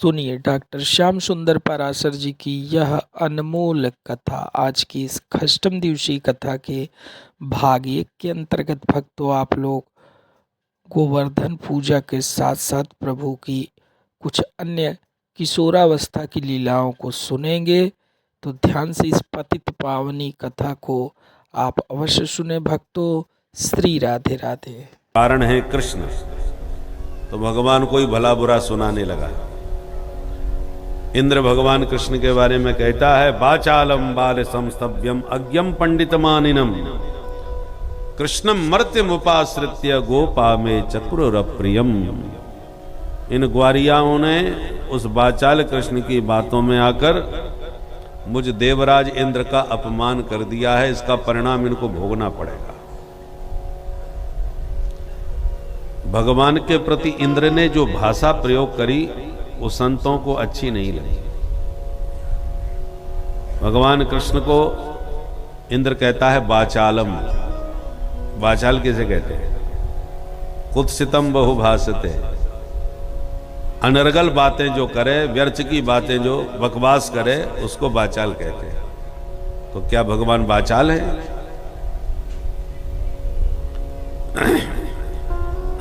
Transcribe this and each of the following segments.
सुनिए डॉक्टर श्याम सुंदर पाराशर जी की यह अनमोल कथा। आज की इस अष्टम दिवसीय कथा के भाग 1 के अंतर्गत भक्तों आप लोग गोवर्धन पूजा के साथ साथ प्रभु की कुछ अन्य किशोरावस्था की लीलाओं को सुनेंगे। तो ध्यान से इस पतित पावनी कथा को आप अवश्य सुने भक्तों। श्री राधे राधे। कारण है कृष्ण, तो भगवान कोई भला बुरा सुनाने लगा। इंद्र भगवान कृष्ण के बारे में कहता है, बाचालम बाल संस्तभ्यम अज्ञम पंडितमानिनम कृष्णम मर्त्यमुपाश्रित्य गोपा में चतुर प्रियम। इन ग्वारियाओं ने उस बाचाल कृष्ण की बातों में आकर मुझ देवराज इंद्र का अपमान कर दिया है। इसका परिणाम इनको भोगना पड़ेगा। भगवान के प्रति इंद्र ने जो भाषा प्रयोग करी वो संतों को अच्छी नहीं लगी। भगवान कृष्ण को इंद्र कहता है बाचालम। बाचाल किसे कहते हैं? कुत्सितम बहुभाषते, अनर्गल बातें जो करे, व्यर्थ की बातें जो बकवास करे, उसको बाचाल कहते हैं। तो क्या भगवान बाचाल है?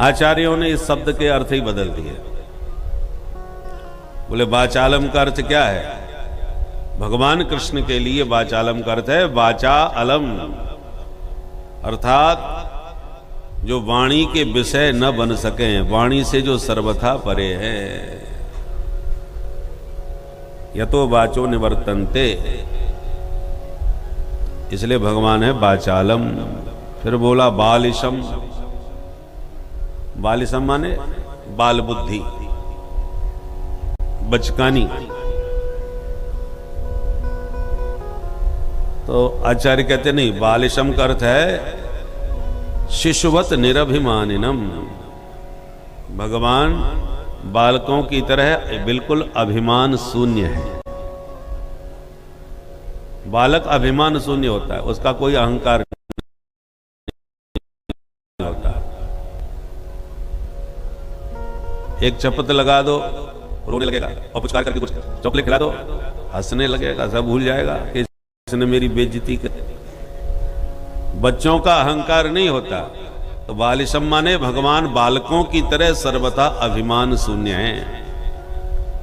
आचार्यों ने इस शब्द के अर्थ ही बदल दिए। बोले बाचालम का अर्थ क्या है? भगवान कृष्ण के लिए बाचालम का अर्थ है वाचा अलम, अर्थात जो वाणी के विषय न बन सके, वाणी से जो सर्वथा परे है। यतो वाचो निवर्तन्ते, इसलिए भगवान है बाचालम। फिर बोला बालिशम। बालिशम माने बाल बुद्धि, बचकानी। तो आचार्य कहते नहीं, बालिशम का अर्थ है शिशुवत निरभिमानिनम। भगवान बालकों की तरह बिल्कुल अभिमान शून्य है। बालक अभिमान शून्य होता है, उसका कोई अहंकार नहीं होता। एक चपत लगा दो, रोने लगेगा, और पुचकार करके कुछ चॉकलेट खिला दो, हंसने लगेगा, सब भूल जाएगा कि इसने मेरी बेइज्जती कर। बच्चों का अहंकार नहीं होता। तो बालिशम माने भगवान बालकों की तरह सर्वथा अभिमान शून्य है।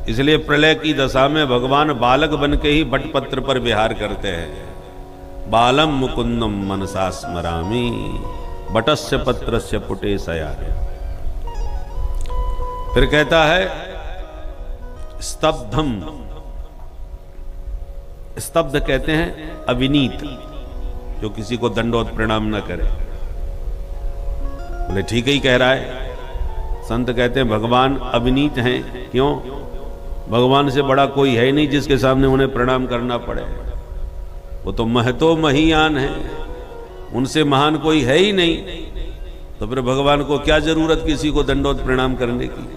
इसलिए प्रलय की दशा में भगवान बालक बन के ही बटपत्र पर विहार करते हैं। बालम मुकुंदम मनसा स्मरामि बटस्य पत्रस्य पुटे सयाने। फिर कहता है स्तब्धम। स्तब्ध कहते हैं अविनीत, जो किसी को दंडोत प्रणाम न करे। बोले ठीक ही कह रहा है। संत कहते हैं भगवान अविनीत हैं। क्यों? भगवान से बड़ा कोई है ही नहीं जिसके सामने उन्हें प्रणाम करना पड़े। वो तो महतो महीयान है, उनसे महान कोई है ही नहीं। तो फिर भगवान को क्या जरूरत किसी को दंडोत प्रणाम करने की?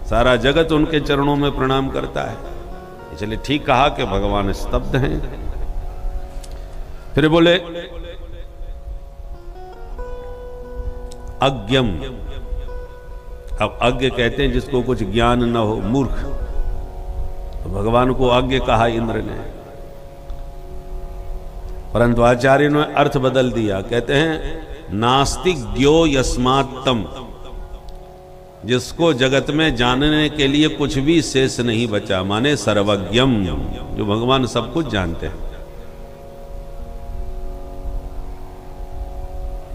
सारा जगत उनके चरणों में प्रणाम करता है। इसलिए ठीक कहा कि भगवान स्तब्ध हैं। फिर बोले अज्ञम। अब अज्ञ कहते हैं जिसको कुछ ज्ञान न हो, मूर्ख। तो भगवान को अज्ञ कहा इंद्र ने। परंतु आचार्य ने अर्थ बदल दिया। कहते हैं नास्ति ज्ञो यस्मात्तम, जिसको जगत में जानने के लिए कुछ भी शेष नहीं बचा, माने सर्वज्ञम, जो भगवान सब कुछ जानते हैं।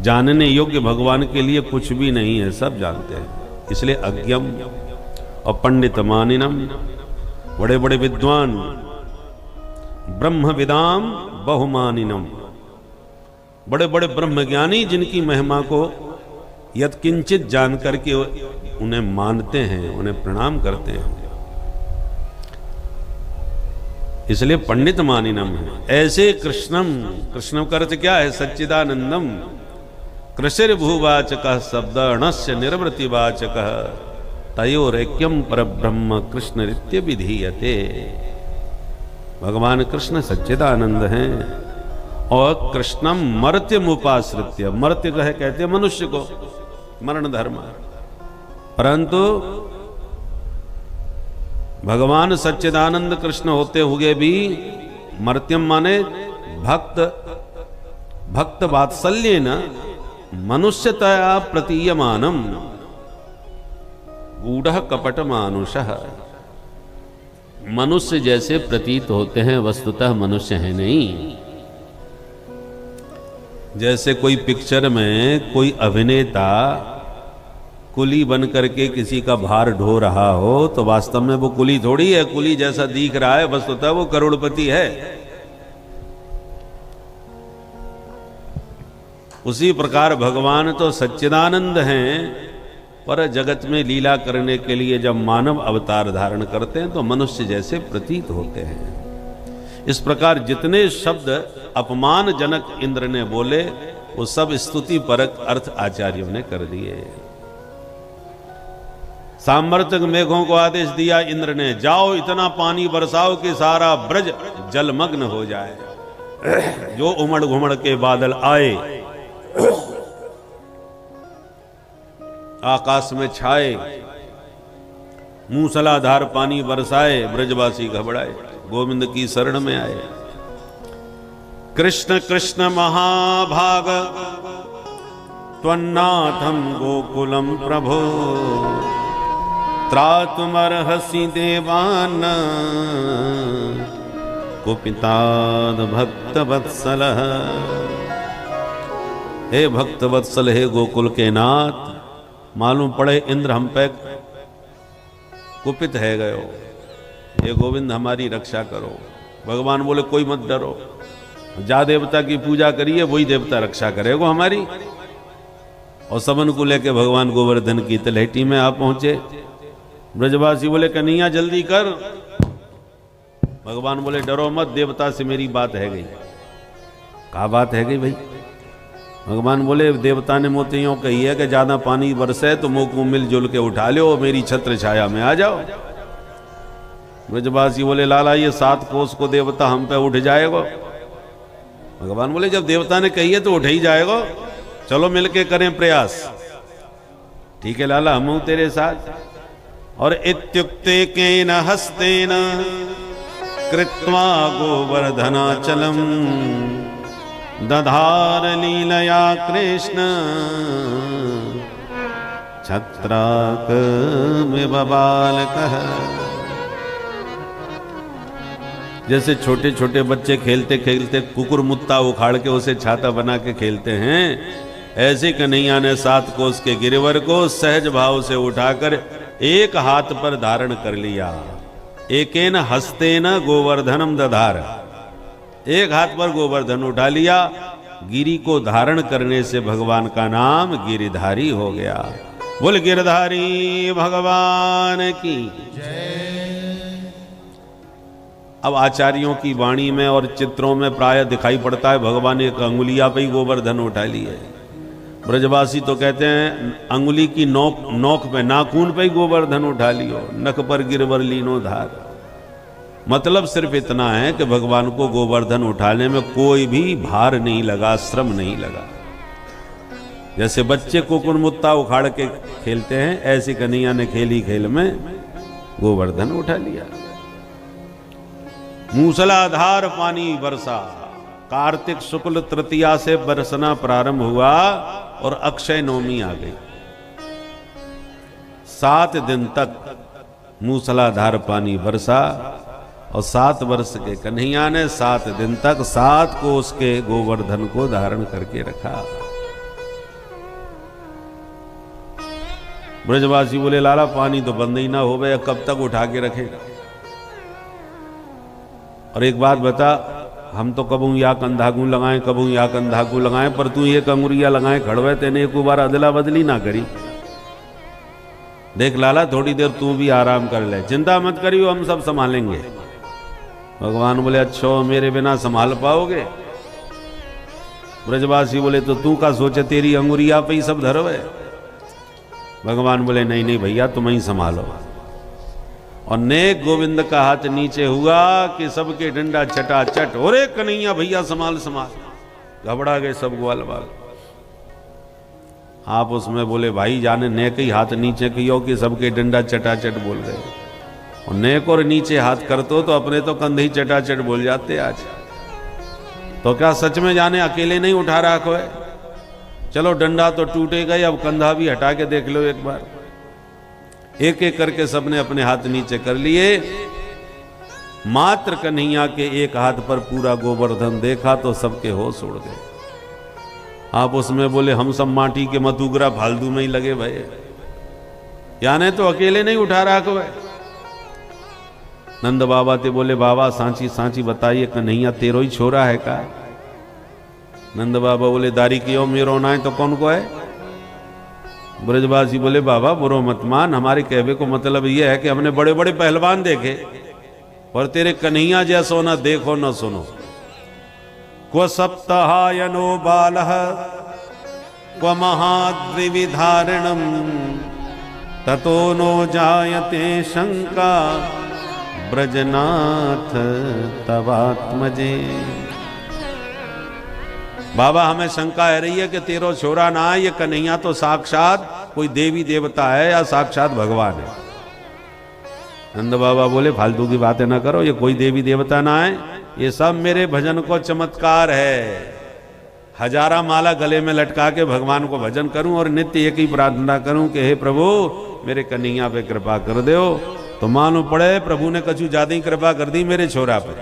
जानने योग्य भगवान के लिए कुछ भी नहीं है, सब जानते हैं। इसलिए अज्ञम। और पंडित मानिनम, बड़े बड़े विद्वान, ब्रह्म विदाम बहुमानिनम, बड़े बड़े ब्रह्मज्ञानी जिनकी महिमा को यत्किंचित जान करके उन्हें मानते हैं, उन्हें प्रणाम करते हैं। इसलिए पंडित मानिनम है। ऐसे कृष्णम, कृष्ण का अर्थ क्या है? सच्चिदानंदम। कृषिर भूवाचक शब्द अणस्य निर्वृतिवाचक तयोरेक्यम परब्रह्म कृष्ण नित्य विधीयते। भगवान कृष्ण सच्चिदानंद हैं और कृष्णम मर्त्यमुपाश्रित्य। मर्त्य कहे कहते हैं मनुष्य को, मरण धर्म। परंतु भगवान सच्चिदानंद कृष्ण होते हुए भी मर्त्यम माने भक्त, भक्त वात्सल्येन मनुष्यतया प्रतीयमानम गूढ़ कपट मानुषः, मनुष्य जैसे प्रतीत होते हैं, वस्तुतः मनुष्य है नहीं। जैसे कोई पिक्चर में कोई अभिनेता कुली बन करके किसी का भार ढो रहा हो तो वास्तव में वो कुली थोड़ी है, कुली जैसा दिख रहा है, वस्तुतः वो करोड़पति है। उसी प्रकार भगवान तो सच्चिदानंद हैं, पर जगत में लीला करने के लिए जब मानव अवतार धारण करते हैं तो मनुष्य जैसे प्रतीत होते हैं। इस प्रकार जितने शब्द अपमानजनक इंद्र ने बोले वो सब स्तुति परक अर्थ आचार्यों ने कर दिए। सामर्थ्य मेघों को आदेश दिया इंद्र ने, जाओ इतना पानी बरसाओ कि सारा ब्रज जलमग्न हो जाए। जो उमड़ घुमड़ के बादल आए आकाश में छाए, मूसलाधार पानी बरसाए, ब्रजवासी घबराए, गोविंद की शरण में आए। कृष्ण कृष्ण महाभाग त्वन्नाथम गोकुलम प्रभो त्रातुमर्हसि देवान कुपिताद भक्त वत्सलः। हे भक्त वत्सल, हे गोकुल के नाथ, मालूम पड़े इंद्र हम पे कुपित है गयो, ये गोविंद हमारी रक्षा करो। भगवान बोले कोई मत डरो, जा देवता की पूजा करिए, वही देवता रक्षा करेगा हमारी। और सबन को लेके भगवान गोवर्धन की तलहटी में आ पहुंचे। ब्रजवासी बोले कन्हैया जल्दी कर। भगवान बोले डरो मत, देवता से मेरी बात है गई। कहा बात है गई भाई? भगवान बोले देवता ने मोते यूं कही है कि ज्यादा पानी बरसे तो मुंह को मिलजुल के उठा लो, मेरी छत्र छाया में आ जाओ। ब्रजवासी बोले लाला ये 7 कोस को देवता हम पे उठ जाएगा। भगवान बोले जब देवता ने कही है तो उठ ही जाएगा, चलो मिलके करें प्रयास। ठीक है लाला, हम हूं तेरे साथ। और इत्युक्ते केन हस्तेन कृत्वा गोवर्धनाचलम दधार लीलया कृष्ण छत्राक बालकः। जैसे छोटे छोटे बच्चे खेलते खेलते कुकुर मुत्ता उखाड़ के उसे छाता बना के खेलते हैं, ऐसे कन्हैया ने 7 कोस के गिरिवर को सहज भाव से उठाकर एक हाथ पर धारण कर लिया। एकेन हस्तेन गोवर्धनम दधार, एक हाथ पर गोवर्धन उठा लिया। गिरी को धारण करने से भगवान का नाम गिरिधारी हो गया। बोल गिरधारी भगवान की जय। अब आचार्यों की वाणी में और चित्रों में प्राय दिखाई पड़ता है भगवान एक अंगुलिया पे ही गोवर्धन उठा लिए। ब्रजवासी तो कहते हैं अंगुली की नोक पे, नाखून पे ही गोवर्धन उठा लियो, नख पर गिरवर लीनो धार। मतलब सिर्फ इतना है कि भगवान को गोवर्धन उठाने में कोई भी भार नहीं लगा, श्रम नहीं लगा। जैसे बच्चे कुकुर मुत्ता उखाड़ के खेलते हैं, ऐसी कन्हैया ने खेली खेल में गोवर्धन उठा लिया। मूसलाधार पानी बरसा। कार्तिक शुक्ल तृतीया से बरसना प्रारंभ हुआ और अक्षय नवमी आ गई। 7 दिन तक मूसलाधार पानी बरसा और 7 वर्ष के कन्हैया ने 7 दिन तक 7 को उसके गोवर्धन को धारण करके रखा। ब्रजवासी बोले लाला पानी तो बंद ही ना हो गया, कब तक उठा के रखेगा? और एक बात बता, हम तो कबू या कंधागू लगाएं कबू या कंधागू लगाएं, पर तू ये कंगुरिया लगाएं खड़वे, तेने एक बार अदला बदली ना करी। देख लाला थोड़ी देर तू भी आराम कर ले, चिंता मत करियो, हम सब संभालेंगे। भगवान बोले अच्छा मेरे बिना संभाल पाओगे? ब्रजवासी बोले तो तू का सोचे, तेरी अंगुरिया पे ही सब धरो है। भगवान बोले नहीं नहीं भैया तुम ही संभालो। और नेक गोविंद का हाथ नीचे हुआ कि सबके डंडा चटाचट, ओरे कन्हैया भैया संभाल संभाल। घबरा गए सब ग्वाल बाल। आप उसमें बोले भाई जाने नेक ही हाथ नीचे कियो कि सबके डंडा चटाचट बोल गए। नेक और नीचे हाथ करते तो अपने तो कंधे ही चटाचट बोल जाते आज। तो क्या सच में जाने अकेले नहीं उठा रहा कोई? चलो डंडा तो टूटेगा ही, अब कंधा भी हटा के देख लो एक बार। एक एक करके सबने अपने हाथ नीचे कर लिए। मात्र कन्हैया के एक हाथ पर पूरा गोवर्धन देखा तो सबके होश उड़ गए। आप उसमें बोले हम सब माटी के मतुगरा फालतू में ही लगे भाई, यानी तो अकेले नहीं उठा रहा कोई। नंद बाबा ते बोले बाबा सांची सांची बताइए कन्हैया तेरो ही छोरा है का? नंद बाबा बोले दारी कियो मेरो ना है तो कौन को है? ब्रजवासी बोले बाबा बुरो मत मान, हमारे कहवे को मतलब यह है कि हमने बड़े बड़े पहलवान देखे पर तेरे कन्हैया जैसो न देखो न सुनो। क्व सप्ताहायनो बालः क्व महाद्विविधारणम ततो नो जायते शंका ब्रजनाथ तवात्मजे। बाबा हमें शंका है रही है कि तेरो छोरा ना है, ये कन्हैया तो साक्षात कोई देवी देवता है या साक्षात भगवान है। नंद बाबा बोले फालतू की बातें ना करो, ये कोई देवी देवता ना है, ये सब मेरे भजन को चमत्कार है। हजारा माला गले में लटका के भगवान को भजन करूं और नित्य एक ही प्रार्थना करूं कि हे प्रभु मेरे कन्हैया पे कृपा कर दो, तो मालूम पड़े प्रभु ने कछु ज्यादा ही कृपा कर दी मेरे छोरा पर।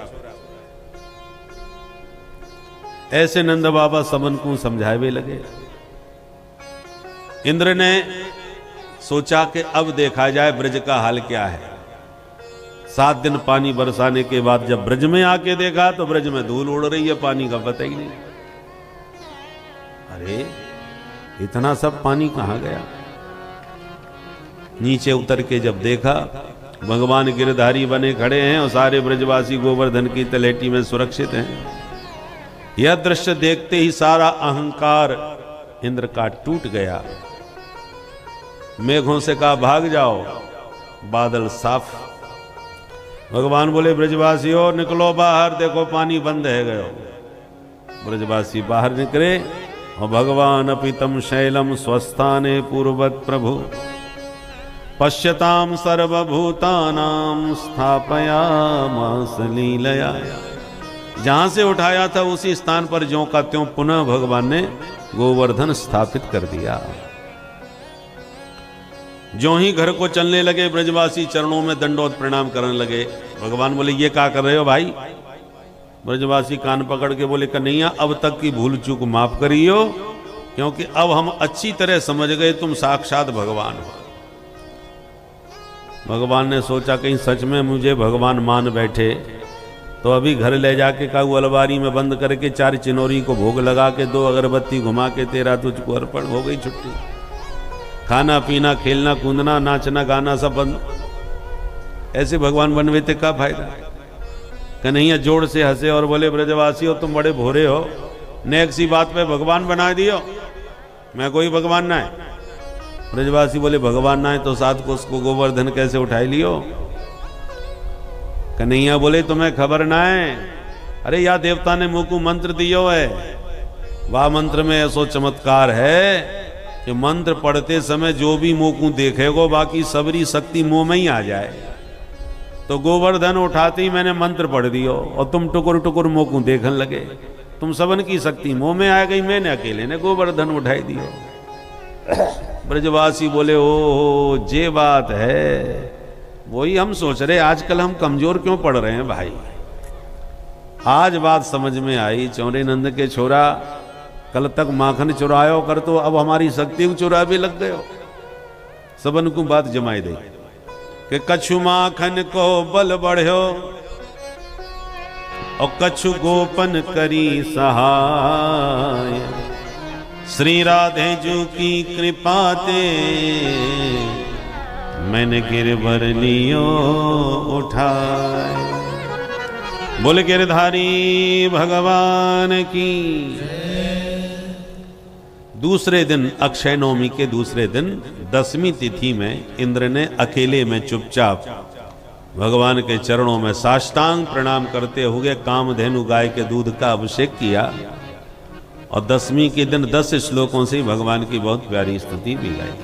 ऐसे नंद बाबा सबन को समझावे लगे। इंद्र ने सोचा कि अब देखा जाए ब्रज का हाल क्या है। 7 दिन पानी बरसाने के बाद जब ब्रज में आके देखा तो ब्रज में धूल उड़ रही है, पानी का पता ही नहीं। अरे इतना सब पानी कहां गया? नीचे उतर के जब देखा भगवान गिरधारी बने खड़े हैं और सारे ब्रजवासी गोवर्धन की तलेटी में सुरक्षित हैं। यह दृश्य देखते ही सारा अहंकार इंद्र का टूट गया। मेघों से कहा भाग जाओ, बादल साफ। भगवान बोले ब्रजवासियों निकलो बाहर, देखो पानी बंद है गयो। ब्रजवासी बाहर निकले और भगवान अपितम शैलम स्वस्थाने पूर्वत प्रभु पश्यताम सर्वभूतानां स्थापयामास लीलया। जहां से उठाया था उसी स्थान पर ज्यों का त्यों पुनः भगवान ने गोवर्धन स्थापित कर दिया। ज्यों ही घर को चलने लगे ब्रजवासी चरणों में दंडोत प्रणाम करने लगे। भगवान बोले ये क्या कर रहे हो भाई? ब्रजवासी कान पकड़ के बोले कन्हैया अब तक की भूल चूक माफ करियो, क्योंकि अब हम अच्छी तरह समझ गए तुम साक्षात भगवान हो। भगवान ने सोचा कहीं सच में मुझे भगवान मान बैठे तो अभी घर ले जाके काऊ अलमारी में बंद करके 4 चिनोरी को भोग लगा के 2 अगरबत्ती घुमा के तेरा तुझको अर्पण, हो गई छुट्टी। खाना पीना खेलना कूदना नाचना गाना सब बंद। ऐसे भगवान बनवे थे क्या फायदा? कन्हैया जोड़ से हंसे और बोले ब्रजवासी हो तुम बड़े भोरे हो, नेक सी बात पे भगवान बना दियो। मैं कोई भगवान ना है। ब्रजवासी बोले भगवान ना है तो साथ को उसको गोवर्धन कैसे उठाई लियो? कन्हैया बोले तुम्हें खबर ना है? अरे या देवता ने मुंह को मंत्र दियो है। वह मंत्र में ऐसो चमत्कार है कि मंत्र पढ़ते समय जो भी मुंह को देखेगो बाकी सबरी शक्ति मुंह में ही आ जाए। तो गोवर्धन उठाते ही मैंने मंत्र पढ़ दियो और तुम टुकुर टुकुर मुंह को देखने लगे। तुम सबन की शक्ति मुंह में आ गई, मैंने अकेले ने गोवर्धन उठाई दियो। ब्रजवासी बोले ओ ये बात है। वही हम सोच रहे आजकल हम कमजोर क्यों पड़ रहे हैं भाई। आज बात समझ में आई। चौरे नंद के छोरा कल तक माखन चुरायो कर तो अब हमारी शक्ति को चुरा भी लग गए। सबन को बात जमाई दे कि कछु माखन को बल बढ़्यो और कछु गोपन करी सहाय। श्री राधे जू की कृपा ते मैंने गिरवर लियो उठाए। बोले गिरधारी भगवान की। दूसरे दिन अक्षय नवमी के दूसरे दिन 10वीं तिथि में इंद्र ने अकेले में चुपचाप भगवान के चरणों में साष्टांग प्रणाम करते हुए कामधेनु गाय के दूध का अभिषेक किया और 10वीं के दिन 10 श्लोकों से भगवान की बहुत प्यारी स्तुति भी गाई।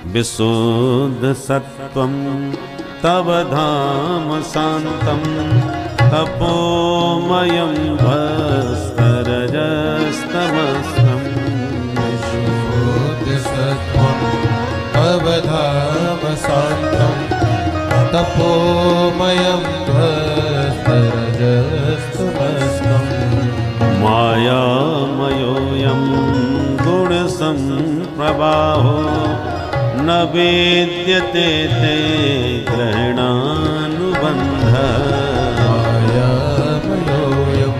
विशुद्ध सत्वम तव धाम शान्तं तपोमयं भस्करजस्तमस्तम् विशुद्धसत्त्वं तव धाम शान्तं तपोमयं भस्करजस्तमस्तम् मायामयोऽयं गुणसम्प्रवाहो न वेद्यते ते ग्रहणानुबन्धः मायामयोऽयं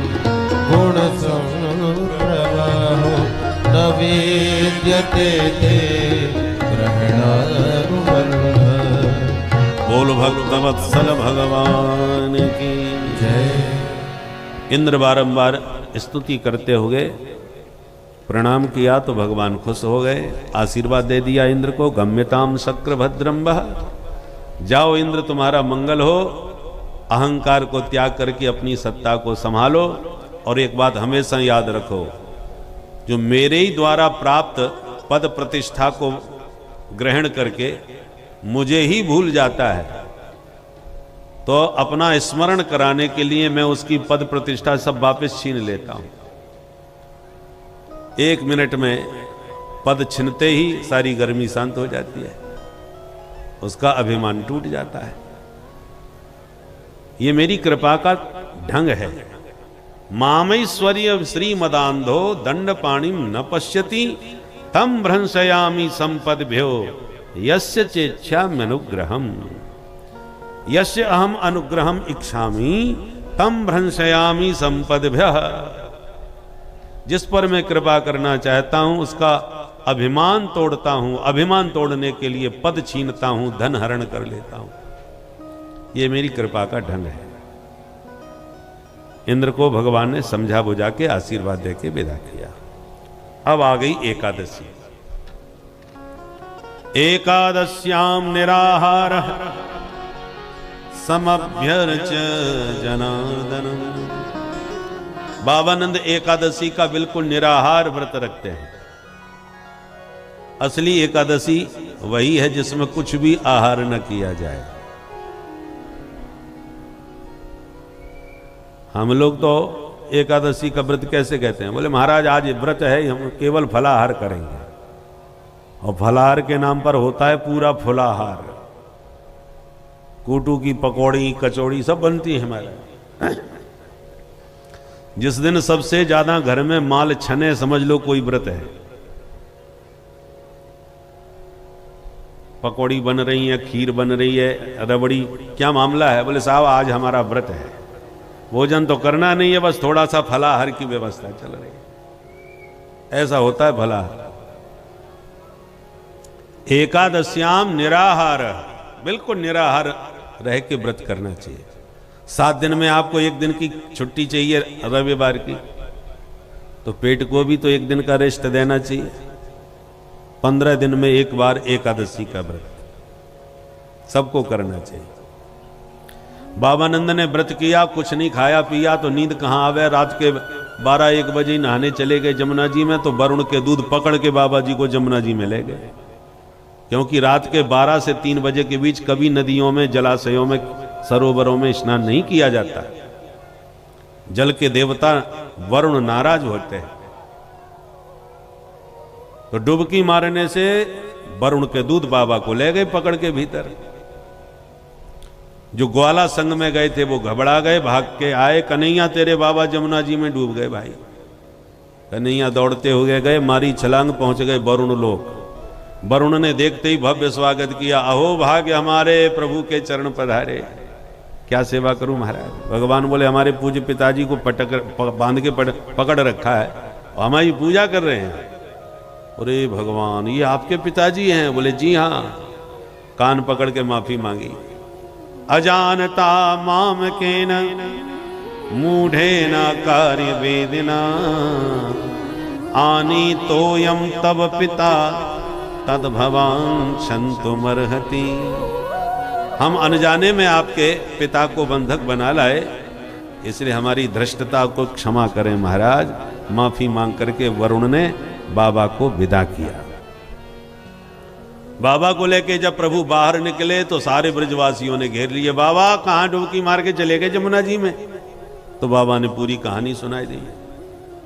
गुणसम्प्रवाहो न वेद्यते ते ग्रहणानुबन्धः। बोल भक्तवत्सल भगवान की जय। इंद्र बारंबार स्तुति करते हुए प्रणाम किया तो भगवान खुश हो गए, आशीर्वाद दे दिया इंद्र को। गम्यताम शक्र भद्रम वह, जाओ इंद्र तुम्हारा मंगल हो, अहंकार को त्याग करके अपनी सत्ता को संभालो। और एक बात हमेशा याद रखो, जो मेरे ही द्वारा प्राप्त पद प्रतिष्ठा को ग्रहण करके मुझे ही भूल जाता है, तो अपना स्मरण कराने के लिए मैं उसकी पद प्रतिष्ठा सब वापस छीन लेता हूं। 1 मिनट में पद छिनते ही सारी गर्मी शांत हो जाती है, उसका अभिमान टूट जाता है। ये मेरी कृपा का ढंग है। मामैश्वर्य श्रीमदांधो दंड पाणिम न पश्यति तम भ्रंशयामि संपद्भ्यो यस्य चेच्छाम्यनुग्रहम्। यस्य अहम अनुग्रहम इच्छामि तम भ्रंशयामि संपद्भ्यः। जिस पर मैं कृपा करना चाहता हूं उसका अभिमान तोड़ता हूं, अभिमान तोड़ने के लिए पद छीनता हूं, धन हरण कर लेता हूं। यह मेरी कृपा का ढंग है। इंद्र को भगवान ने समझा बुझा के आशीर्वाद देके विदा किया। अब आ गई एकादशी। एकादश्याम निराहारः समभ्यर्च जनार्दनम्। बाबानंद एकादशी का बिल्कुल निराहार व्रत रखते हैं। असली एकादशी वही है जिसमें कुछ भी आहार न किया जाए। हम लोग तो एकादशी का व्रत कैसे कहते हैं? बोले महाराज आज व्रत है, हम केवल फलाहार करेंगे। और फलाहार के नाम पर होता है पूरा फुलाहार। कूटू की पकौड़ी कचौड़ी सब बनती है हमारे। जिस दिन सबसे ज्यादा घर में माल छने, समझ लो कोई व्रत है। पकौड़ी बन रही है, खीर बन रही है, रबड़ी, क्या मामला है? बोले साहब आज हमारा व्रत है, भोजन तो करना नहीं है, बस थोड़ा सा फलाहार की व्यवस्था चल रही है। ऐसा होता है फलाहार। एकादश्याम निराहार, बिल्कुल निराहार रह के व्रत करना चाहिए। 7 दिन में आपको 1 दिन की छुट्टी चाहिए रविवार की, तो पेट को भी तो 1 दिन का रेस्ट देना चाहिए। 15 दिन में 1 बार एकादशी का व्रत सबको करना चाहिए। बाबानंद ने व्रत किया, कुछ नहीं खाया पिया, तो नींद कहां आवे। रात के 12-1 बजे नहाने चले गए जमुना जी में, तो वरुण के दूध पकड़ के बाबा जी को जमुना जी में ले गए। क्योंकि रात के 12 से 3 बजे के बीच कभी नदियों में, जलाशयों में, सरोवरों में स्नान नहीं किया जाता। जल के देवता वरुण नाराज होते हैं। तो डुबकी मारने से वरुण के दूध बाबा को ले गए पकड़ के भीतर। जो ग्वाला संग में गए थे वो घबरा गए, भाग के आए, कन्हैया तेरे बाबा जमुना जी में डूब गए भाई। कन्हैया दौड़ते हुए गए, मारी छलांग, पहुंच गए वरुण लोक। वरुण ने देखते ही भव्य स्वागत किया। अहो भाग्य हमारे प्रभु के चरण पधारे। क्या सेवा करूं महाराज? भगवान बोले हमारे पूज्य पिताजी को बांध के पकड़ रखा है और हमारी पूजा कर रहे हैं। अरे भगवान ये आपके पिताजी हैं? बोले जी हाँ। कान पकड़ के माफी मांगी। अजानता माम केन मूढ़ेन कार्य वेदिना आनी तोयम तब पिता तद भवान क्षंतुमर्हति। हम अनजाने में आपके पिता को बंधक बना लाए, इसलिए हमारी धृष्टता को क्षमा करें महाराज। माफी मांग करके वरुण ने बाबा को विदा किया। बाबा को लेके जब प्रभु बाहर निकले तो सारे ब्रजवासियों ने घेर लिए, बाबा कहाँ डुबकी मार के चले गए जमुना जी में। तो बाबा ने पूरी कहानी सुनाई दी।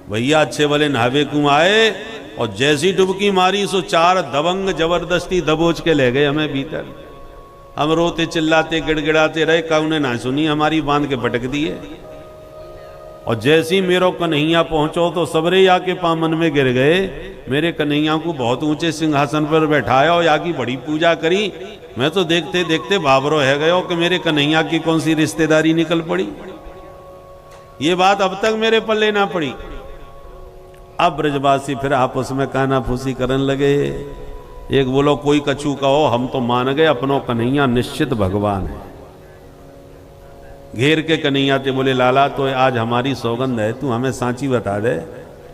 भैया अच्छे वाले नहावे कुएं आए और जैसी डुबकी मारी सो 4 दबंग जबरदस्ती दबोच के ले गए हमें भीतर। हम रोते चिल्लाते गिड़गिड़ाते रहे, का उन्हें ना सुनी, हमारी बांध के पटक दिए। और जैसी मेरो कन्हैया पहुंचो तो सबरे आके पामन में गिर गए। मेरे कन्हैया को बहुत ऊंचे सिंहासन पर बैठाया और यहाँ की बड़ी पूजा करी। मैं तो देखते देखते बाबरो है गयो कि मेरे कन्हैया की कौन सी रिश्तेदारी निकल पड़ी। ये बात अब तक मेरे पल्ले ना पड़ी। अब ब्रजवासी फिर आपस में कानाफूसी करने लगे। एक बोलो कोई कछु कहो, हम तो मान गए अपनो कन्हैया निश्चित भगवान है। घेर के कन्हैया ते बोले, लाला तो आज हमारी सौगंध है, तू हमें सांची बता दे,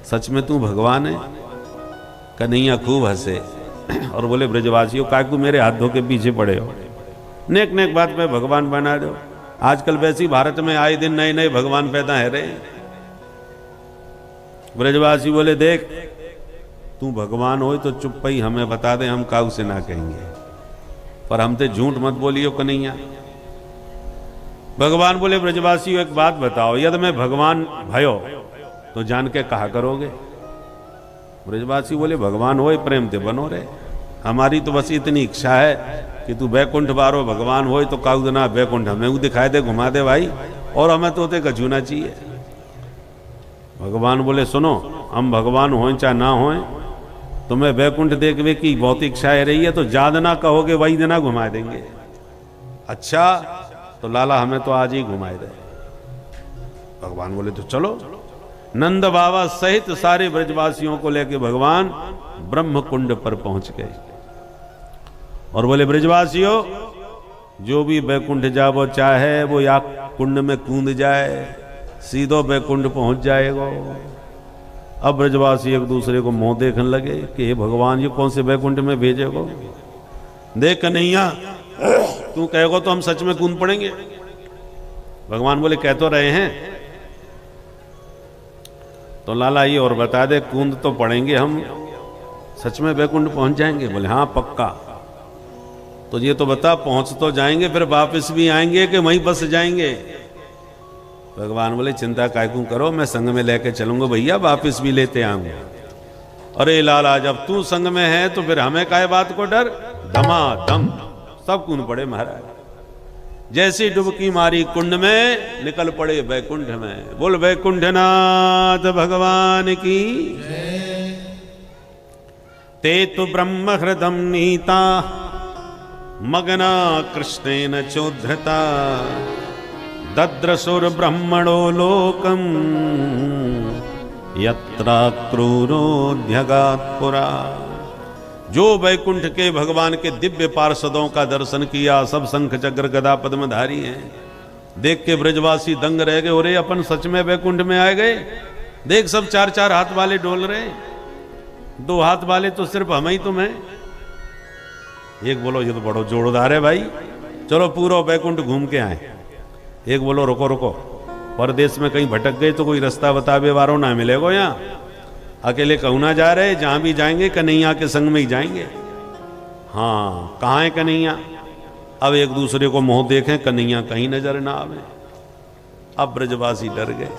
सच में तू भगवान है। कन्हैया खूब हंसे और बोले, ब्रजवासियों काकू मेरे हाथ धो के पीछे पड़े हो, नेक नेक बात में भगवान बना दो। आजकल वैसी भारत में आए दिन नए नए भगवान पैदा है रहे। ब्रजवासी बोले, देख तू भगवान हो तो चुप ही हमें बता दे, हम काऊ से ना कहेंगे, पर हम ते झूठ मत बोलियो कन्हैया। भगवान बोले, ब्रजवासी एक बात बताओ, यदि मैं भगवान भयो तो जान के कहा करोगे। ब्रजवासी बोले, भगवान होए प्रेम ते बनो रे, हमारी तो बस इतनी इच्छा है कि तू बैकुंठ बारो भगवान होए तो काऊ देना बैकुंठ हमें दिखाई दे, घुमा दे भाई, और हमें तो ते कछूना चाहिए। भगवान बोले, सुनो हम भगवान होए चाहे ना होए, तुम्हें बैकुंठ देखने की बहुत इच्छा है रही है तो जा देना कहोगे वही देना घुमा देंगे। अच्छा तो लाला हमें तो आज ही घुमाए दे। भगवान बोले, तो चलो। नंद बाबा सहित सारे ब्रजवासियों को लेकर भगवान ब्रह्म कुंड पर पहुंच गए और बोले, ब्रजवासियों जो भी बैकुंठ जाबो चाहे वो या कुंड में कूद जाए, सीधो बैकुंठ पहुंच जाएगा। अब ब्रजवासी एक दूसरे को मुंह देखने लगे कि हे भगवान ये कौन से बैकुंठ में भेजेगो। देख कन्हैया तू कहेगो तो हम सच में कूद पड़ेंगे। भगवान बोले, कह तो रहे हैं। तो लाला ये और बता दे, कूद तो पड़ेंगे हम, सच में बैकुंठ पहुंच जाएंगे। बोले, हाँ पक्का। तो ये तो बता, पहुंच तो जाएंगे फिर वापस भी आएंगे कि वहीं बस जाएंगे। भगवान बोले, चिंता कायकू करो, मैं संग में लेके चलूंगा भैया, वापस भी लेते आऊंगा। अरे लाला जब तू संग में है तो फिर हमें काय बात को डर। धमाधम सब कूद पड़े महाराज। जैसी डुबकी मारी कुंड में निकल पड़े बैकुंठ में। बोल बैकुंठनाथ भगवान की। ते तो ब्रह्म हृदम नीता मगना कृष्णेन चोद्धृता दद्रसुर ब्रह्मणो लोकम यत्रा क्रूरोध्यगात्पुरा। जो बैकुंठ के भगवान के दिव्य पार्षदों का दर्शन किया, सब शंख चक्र गदा पद्मधारी हैं, देख के ब्रजवासी दंग रह गए। अरे अपन सच में बैकुंठ में आ गए। देख सब 4-4 हाथ वाले डोल रहे, 2 हाथ वाले तो सिर्फ हम ही तुम हैं। एक बोलो ये तो बड़ो जोरदार है भाई, चलो पूरा बैकुंठ घूम के आए। एक बोलो रुको रुको, परदेश में कहीं भटक गए तो कोई रास्ता बतावे वारों ना मिलेगा। यहाँ अकेले कहूँ ना जा रहे, जहां भी जाएंगे कन्हैया के संग में ही जाएंगे। हाँ कहाँ है कन्हैया। अब एक दूसरे को मुंह देखें, कन्हैया कहीं नजर ना आवे। अब ब्रजवासी डर गए,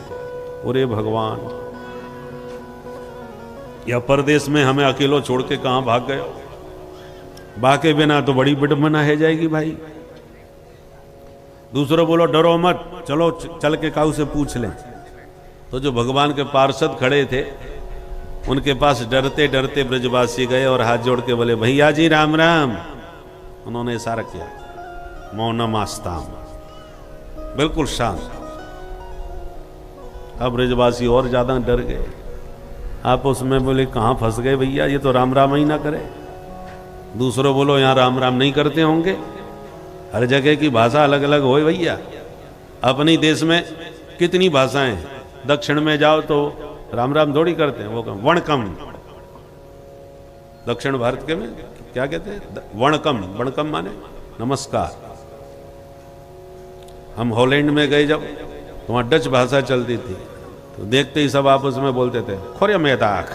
अरे भगवान या परदेश में हमें अकेलो छोड़ के कहां भाग गए। बाके बिना तो बड़ी विडंबना है जाएगी भाई। दूसरों बोलो डरो मत, चलो चल के काऊ से पूछ लें। तो जो भगवान के पार्षद खड़े थे उनके पास डरते डरते ब्रजवासी गए और हाथ जोड़ के बोले, भैया जी राम राम। उन्होंने इशारा किया, मौनम आस्ताम, बिल्कुल शांत। अब ब्रजवासी और ज्यादा डर गए। आप उसमें बोले, कहां फंस गए भैया, ये तो राम राम ही ना करे। दूसरों बोलो, यहां राम राम नहीं करते होंगे, हर जगह की भाषा अलग अलग हो भैया। अपनी देश में कितनी भाषाएं, दक्षिण में जाओ तो राम राम थोड़ी करते हैं, वो वणकम। दक्षिण भारत के में क्या कहते हैं, वणकम। वणकम माने नमस्कार। हम हॉलैंड में गए जब, तो वहां डच भाषा चलती थी, तो देखते ही सब आपस में बोलते थे, खोरे मेदाख।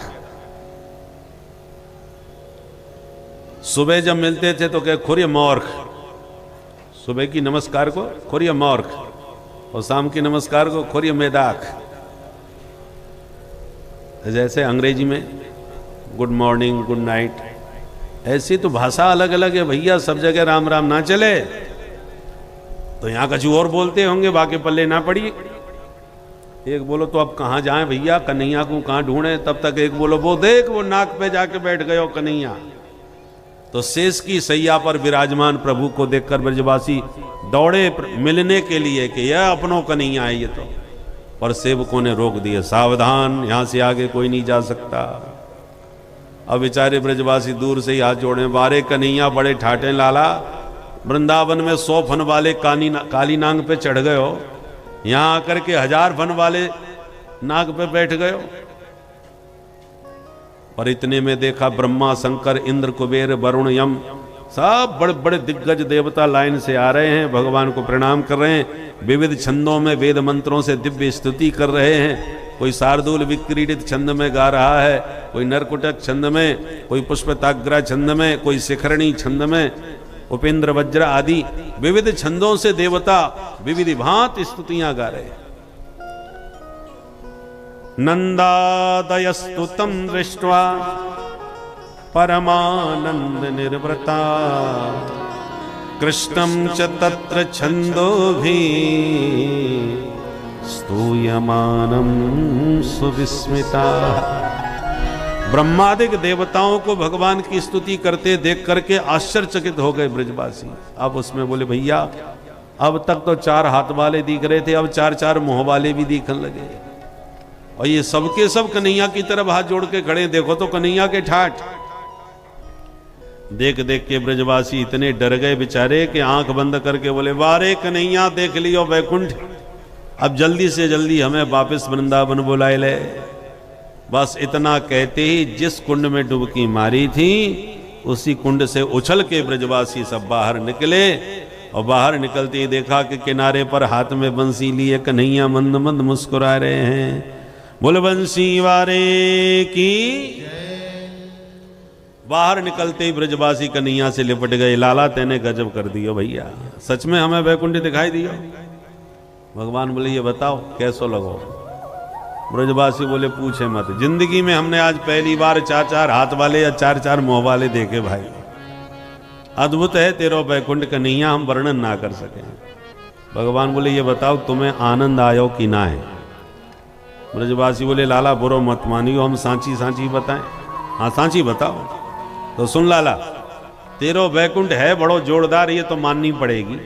सुबह जब मिलते थे तो कहे खोरिया मौर्ख, सुबह की नमस्कार को खोरिया मौर्ख और शाम की नमस्कार को खोरिया मेदाक। जैसे अंग्रेजी में गुड मॉर्निंग गुड नाइट, ऐसी तो भाषा अलग अलग है भैया, सब जगह राम राम ना चले तो यहां कछु और बोलते होंगे, बाकी पल्ले ना पड़ी। एक बोलो तो अब कहाँ जाएं भैया, कन्हैया को कहाँ ढूंढे, तब तक एक बोलो वो देख वो नाक पे जाके बैठ गए हो कन्हैया। तो शेष की सैया पर विराजमान प्रभु को देखकर ब्रजवासी दौड़े मिलने के लिए कि यह अपनों कन्हैया है ये तो, पर सेवकों ने रोक दिए, सावधान यहां से आगे कोई नहीं जा सकता। अब बेचारे ब्रजवासी दूर से ही हाथ जोड़े, बारे कन्हैया बड़े ठाटे लाला, वृंदावन में 100 फन वाले काली नांग पे चढ़ गए हो, यहां आकर के 1000 फन वाले नाग पे बैठ गए हो। और इतने में देखा ब्रह्मा शंकर इंद्र कुबेर वरुण यम सब बड़े बड़े दिग्गज देवता लाइन से आ रहे हैं, भगवान को प्रणाम कर रहे हैं, विविध छंदों में वेद मंत्रों से दिव्य स्तुति कर रहे हैं। कोई शार्दूल विक्रीडित छंद में गा रहा है, कोई नरकुटक छंद में, कोई पुष्पताग्रा छंद में, कोई शिखरणी छंद में, उपेंद्र वज्र आदि विविध छंदों से देवता विविध भांति स्तुतियां गा रहे हैं। नंदादयस्तुतं दृष्ट्वा परमानंद निर्वृता कृष्णं च तत्र छंदोभिः स्तूयमानं सुविस्मिता। ब्रह्मादिक देवताओं को भगवान की स्तुति करते देख करके आश्चर्यचकित हो गए ब्रजवासी। अब उसमें बोले भैया अब तक तो 4 हाथ वाले दिख रहे थे, अब 4-4 मुंह वाले भी दिखने लगे, और ये सबके सब कन्हैया की तरफ हाथ जोड़ के खड़े, देखो तो कन्हैया के ठाठ। देख देख के ब्रजवासी इतने डर गए बेचारे कि आंख बंद करके बोले, वारे कन्हैया देख लियो वैकुंठ, अब जल्दी से जल्दी हमें वापस वृंदावन बुलाए ले। बस इतना कहते ही जिस कुंड में डुबकी मारी थी उसी कुंड से उछल के ब्रजवासी सब बाहर निकले, और बाहर निकलते ही देखा कि किनारे पर हाथ में बंसी लिए कन्हैया मंद मंद मुस्कुरा रहे हैं। बोल बंसी वारे की। बाहर निकलते ही ब्रजवासी कन्हैया से लिपट गए, लाला तेने गजब कर दियो भैया, सच में हमें वैकुंठ दिखाई दियो। भगवान बोले ये बताओ कैसो लगो। ब्रजवासी बोले पूछे मत, जिंदगी में हमने आज पहली बार 4-4 हाथ वाले या 4-4 मुंह वाले देखे भाई, अद्भुत है तेरो वैकुंठ कन्हैया, हम वर्णन ना कर सके। भगवान बोले ये बताओ तुम्हें आनंद आयो कि ना है। ब्रजवासी बोले लाला बुरो मत मानियो, हम सांची सांची बताएं। हाँ सांची बताओ। तो सुन लाला, तेरो वैकुंठ है बड़ो जोरदार, ये तो माननी पड़ेगी,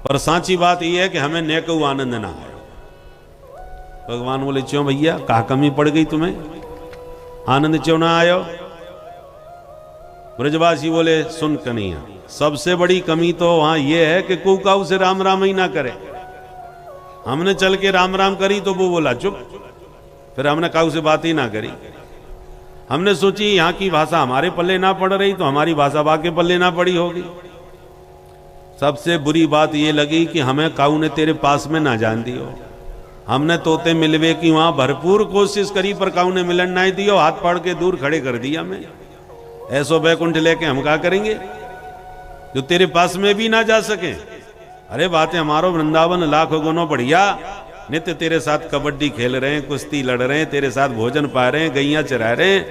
पर सांची बात यह है कि हमें नेको आनंद ना आए। भगवान बोले क्यों भैया, कहा कमी पड़ गई तुम्हें, आनंद क्यों ना आयो। ब्रजवासी बोले सुन कन्हैया, सबसे बड़ी कमी तो वहां यह है कि कुकाऊ से राम राम ही ना करे। हमने चल के राम राम करी तो वो बोला चुप, फिर हमने काऊ से बात ही ना करी। हमने सोची यहाँ की भाषा हमारे पल्ले ना पड़ रही तो हमारी भाषा बाके पल्ले ना पड़ी होगी। सबसे बुरी बात ये लगी कि हमें काऊ ने तेरे पास में ना जान दियो। हमने तोते मिलवे की वहां भरपूर कोशिश करी, पर काऊ ने मिलन ना दियो, हाथ पड़ के दूर खड़े कर दिया। हमें ऐसो बैकुंठ लेके हम क्या करेंगे जो तेरे पास में भी ना जा सके। अरे बातें हमारो वृंदावन लाखों गुनों बढ़िया, नित्य तेरे साथ कबड्डी खेल रहे हैं, कुश्ती लड़ रहे हैं, तेरे साथ भोजन पा रहे हैं, गैया चरा रहे हैं,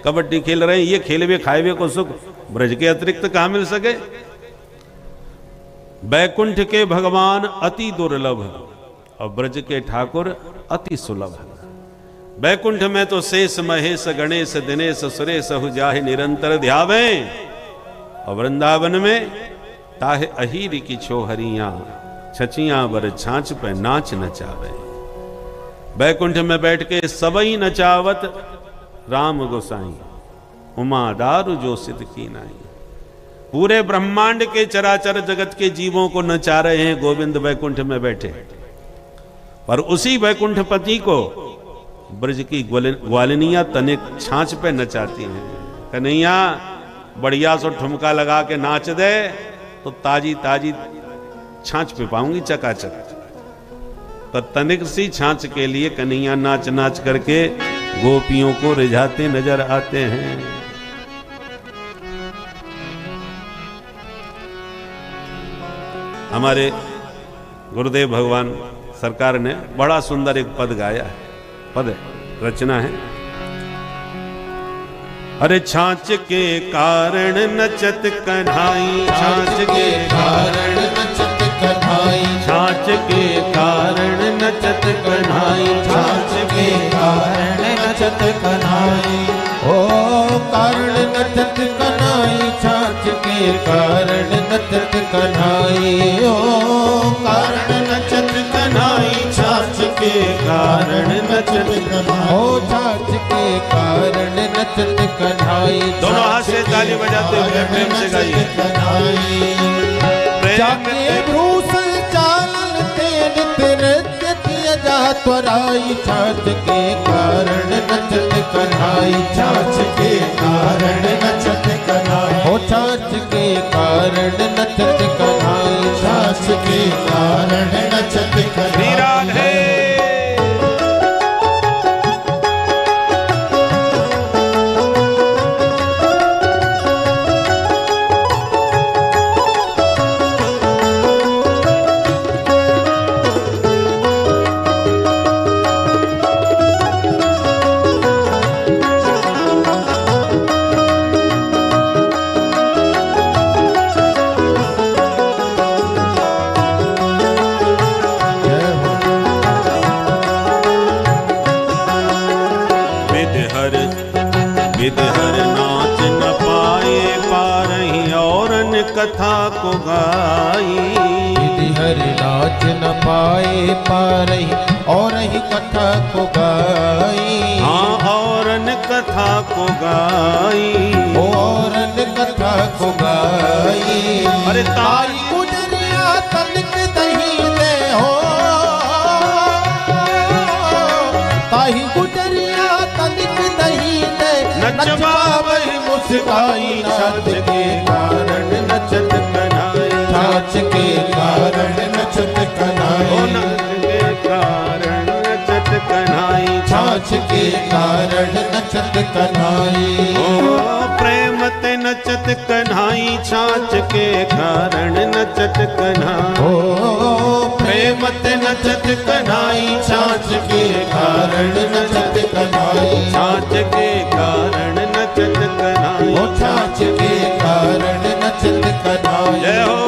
कबड्डी खेल रहे हैं, ये खेलवे खाएवे को सुख ब्रज के अतिरिक्त कहां मिल सके। बैकुंठ के भगवान अति दुर्लभ और ब्रज के ठाकुर अति सुलभ। बैकुंठ में तो शेष महेश गणेश दिनेश सुरेश जाहि निरंतर ध्यावे, और वृंदावन में ताहे अहीर की छोहरियां छचियां बर छाछ पे नाच नचावे। बैकुंठ में बैठ के सबई नचावत राम गोसाई, उमा दारू जो सिद्ध की नाई। पूरे ब्रह्मांड के चराचर जगत के जीवों को नचा रहे हैं गोविंद बैकुंठ में बैठे। पर उसी बैकुंठपति को ब्रज की ग्वालिनियां तनिक छाछ पे नचाती हैं। कन्हैया बढ़िया सो ठुमका लगा के नाच दे तो ताजी ताजी छाछ पे पाऊंगी चकाचक। तो तनिक सी छाछ के लिए कन्हैया नाच नाच करके गोपियों को रिझाते नजर आते हैं। हमारे गुरुदेव भगवान सरकार ने बड़ा सुंदर एक पद गाया है, पद है, रचना है। अरे छाछ के कारण नचत कन्हाई, छाछ के कारण नचत कन्हाई, छाछ के कारण नचत कन्हाई, छाछ के कारण नचत कन्हाई। ओ कारण नचत कन्हाई, छाछ के कारण नचत कन्हाई। ओ कारण नचत कन्हाई, छाछ के कारण नचत कन्हाई। ओ छाछ के कारण नचत कन्हाई। दोनों हाथ से ताली बजाते हुए प्रेम से गाइए। जाके भ्रूसल चालन ते नित नृत्य किया जा त्वराई, छाछ के कारण नचत कन्हाई, छाछ के कारण नचत कन्हाई। ओ छाछ के कारण नचत कन्हाई, छाछ के कारण नचत कन्हाई। विदहर नाच न पाए पारही औरन कथा को गाई, विदहर नाच न पाए पारही और ही कथा को गाई। हाँ औरन कथा को गाई, औरन कथा को गाई। अरे ताई गुजरिया तनिक दही दे हो, ताई गुजरिया तनिक दही दे नचवा वही मुस्काई, छाछ के कारण नचत कन्हाई, छाछ के कारण नचत कन्हाई। ओ नाच के कारण नचत कन्हाई, छाछ के कारण नचत कन्हाई। ओ प्रेम ते नचत कन्हाई, छाछ के कारण नचत कन्हाई। ओ प्रेम ते नचत कन्हाई, छाछ के कारण नचत कन्हाई, छाछ के कारण नचत कन्हाई। ओ छाछ के कारण नचत कन्हाई। जय हो।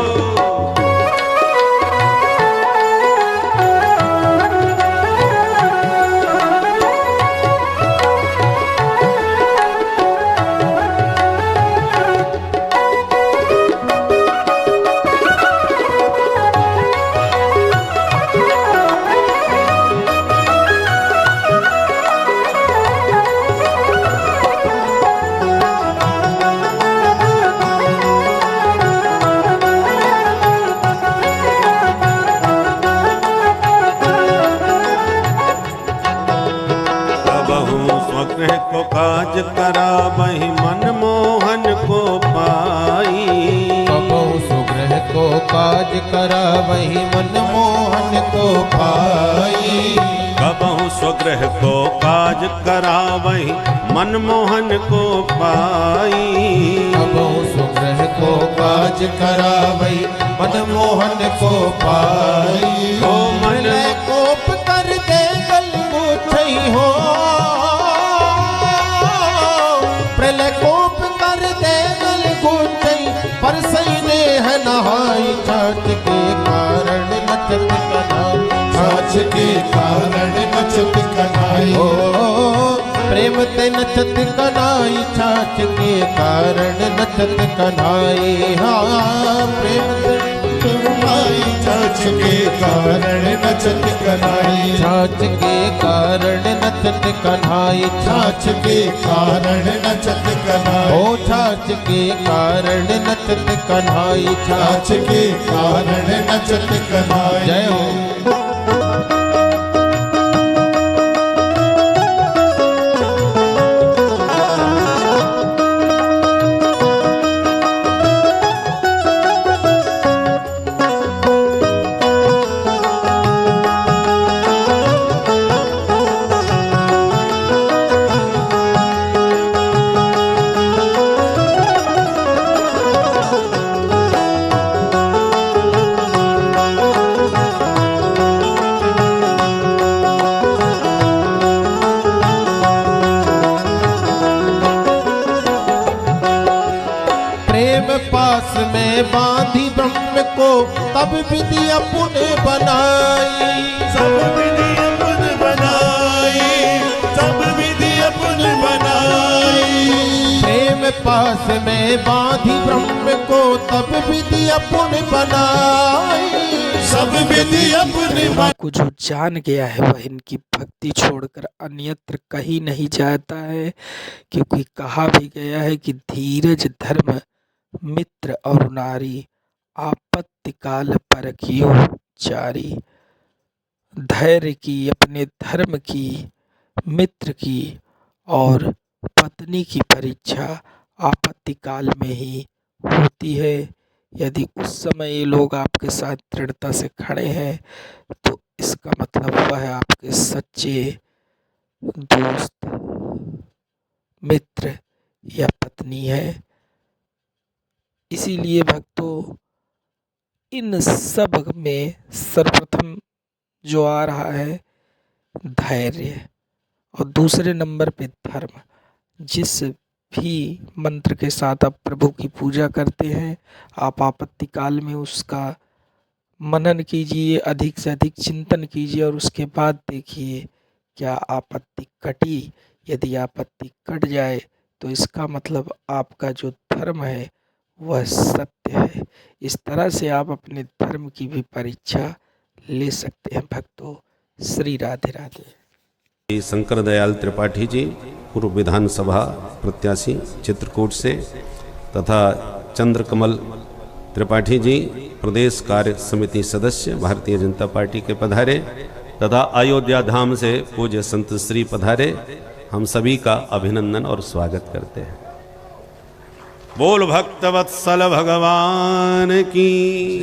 स्वगृह को काज करा वही मनमोहन को पाई, कबहु सुग्रह को काज करा वही मनमोहन को पाई। कबहु स्वगृह को काज करा वही मनमोहन को पाई, कबहु सुग्रह को काज करा वही मनमोहन को पाई। ओ मन कोप कर दे गलगू छई हो, प्रलय कोप कर दे गलगू छई, पर सही ने है नहाई, छाछ के कारण नचत कन्हाई, छाछ के कारण नचत कन्हाई। ओ प्रेम ते नचत कन्हाई, छाछ के कारण नचत कन्हाई। हाँ प्रेम ते कन्हाई, छाछ के कारण नचत कन्हाई, छाछ के कारण नचत कन्हाई, छाछ के कारण नचत कन्हाई। ओ छाछ के कारण नचत कन्हाई, छाछ के कारण नचत कन्हाई। जय हो। सब विधि अपने बनाई, सब विधि अपने बनाई, सब विधि अपने बनाई। प्रेम पास में बांधी ब्रह्म को तब विधि अपने बनाई, सब विधि अपने को जो जान गया है वह इनकी भक्ति छोड़कर अन्यत्र कहीं नहीं जाता है, क्योंकि कहा भी गया है कि धीरज धर्म मित्र और नारी आपत्ति काल परखियो चारी। धैर्य की, अपने धर्म की, मित्र की और पत्नी की परीक्षा आपत्ति काल में ही होती है। यदि उस समय ये लोग आपके साथ दृढ़ता से खड़े हैं तो इसका मतलब वह आपके सच्चे दोस्त, मित्र या पत्नी है। इसीलिए भक्तों, इन सब में सर्वप्रथम जो आ रहा है धैर्य और दूसरे नंबर पे धर्म। जिस भी मंत्र के साथ आप प्रभु की पूजा करते हैं, आप आपत्ति काल में उसका मनन कीजिए, अधिक से अधिक चिंतन कीजिए और उसके बाद देखिए क्या आपत्ति कटी। यदि आपत्ति कट जाए तो इसका मतलब आपका जो धर्म है वह सत्य है। इस तरह से आप अपने धर्म की भी परीक्षा ले सकते हैं भक्तों। श्री राधे राधे। शंकर दयाल त्रिपाठी जी पूर्व विधानसभा प्रत्याशी चित्रकूट से, तथा चंद्रकमल त्रिपाठी जी प्रदेश कार्य समिति सदस्य भारतीय जनता पार्टी के पधारे, तथा अयोध्या धाम से पूज्य संत श्री पधारे। हम सभी का अभिनंदन और स्वागत करते हैं। बोल भक्तवत्सल भगवान की।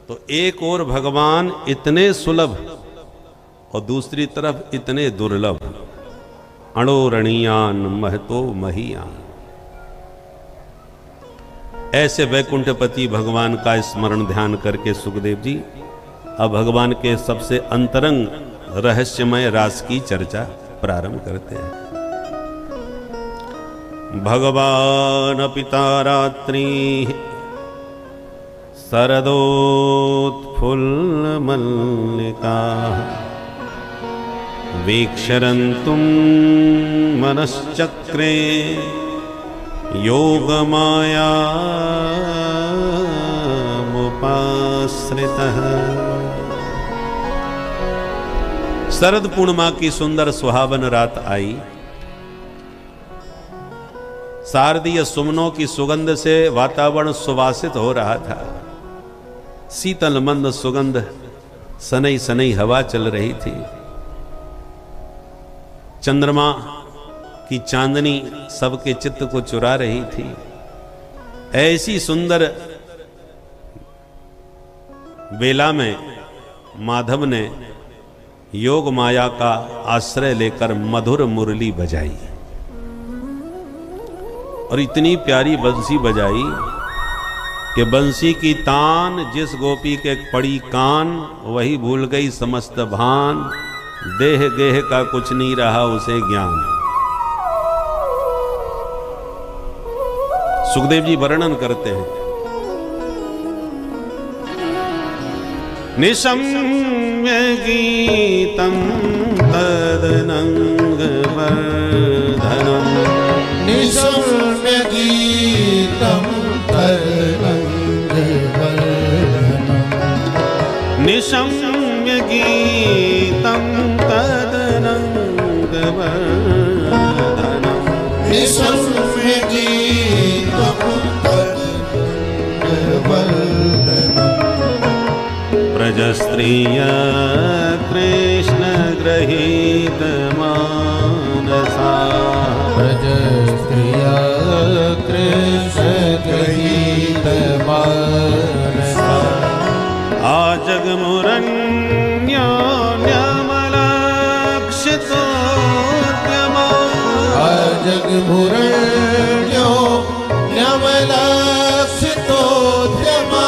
तो एक और भगवान इतने सुलभ और दूसरी तरफ इतने दुर्लभ, अणोरणीयान महतो महीयान। ऐसे वैकुंठपति भगवान का स्मरण ध्यान करके सुखदेव जी अब भगवान के सबसे अंतरंग रहस्यमय रास की चर्चा प्रारंभ करते हैं। भगवान पिता रात्रि शरदोत्फुल्ल मल्लिका वीक्षरन्तुं मनश्चक्रे योगमायामुपाश्रितः। शरद पूर्णिमा की सुंदर सुहावन रात आई। शारदीय सुमनों की सुगंध से वातावरण सुवासित हो रहा था। शीतल मंद सुगंध, सनई सनई हवा चल रही थी। चंद्रमा की चांदनी सबके चित्त को चुरा रही थी। ऐसी सुंदर बेला में माधव ने योग माया का आश्रय लेकर मधुर मुरली बजाई और इतनी प्यारी बंसी बजाई कि बंसी की तान जिस गोपी के पड़ी कान, वही भूल गई समस्त भान। देह गेह का कुछ नहीं रहा उसे ज्ञान। सुखदेव जी वर्णन करते हैं, निशम्य गीतम तदनंग वर्धनम, निशम्य गीतम तदनंग वर्धनम, निशम्य गीतम तदनंग वर्धनम, निशम्य गीतम तदनंग वर्धनम। प्रजस्त्रिय कृष्ण गृहीत मानसा, प्रजस्त्रिया कृष्ण गृहीत मानसा, आजगमुरन्योन्यमलक्षितोद्यमा, आजगमुरन्यो न्यमलक्षितोद्यमा,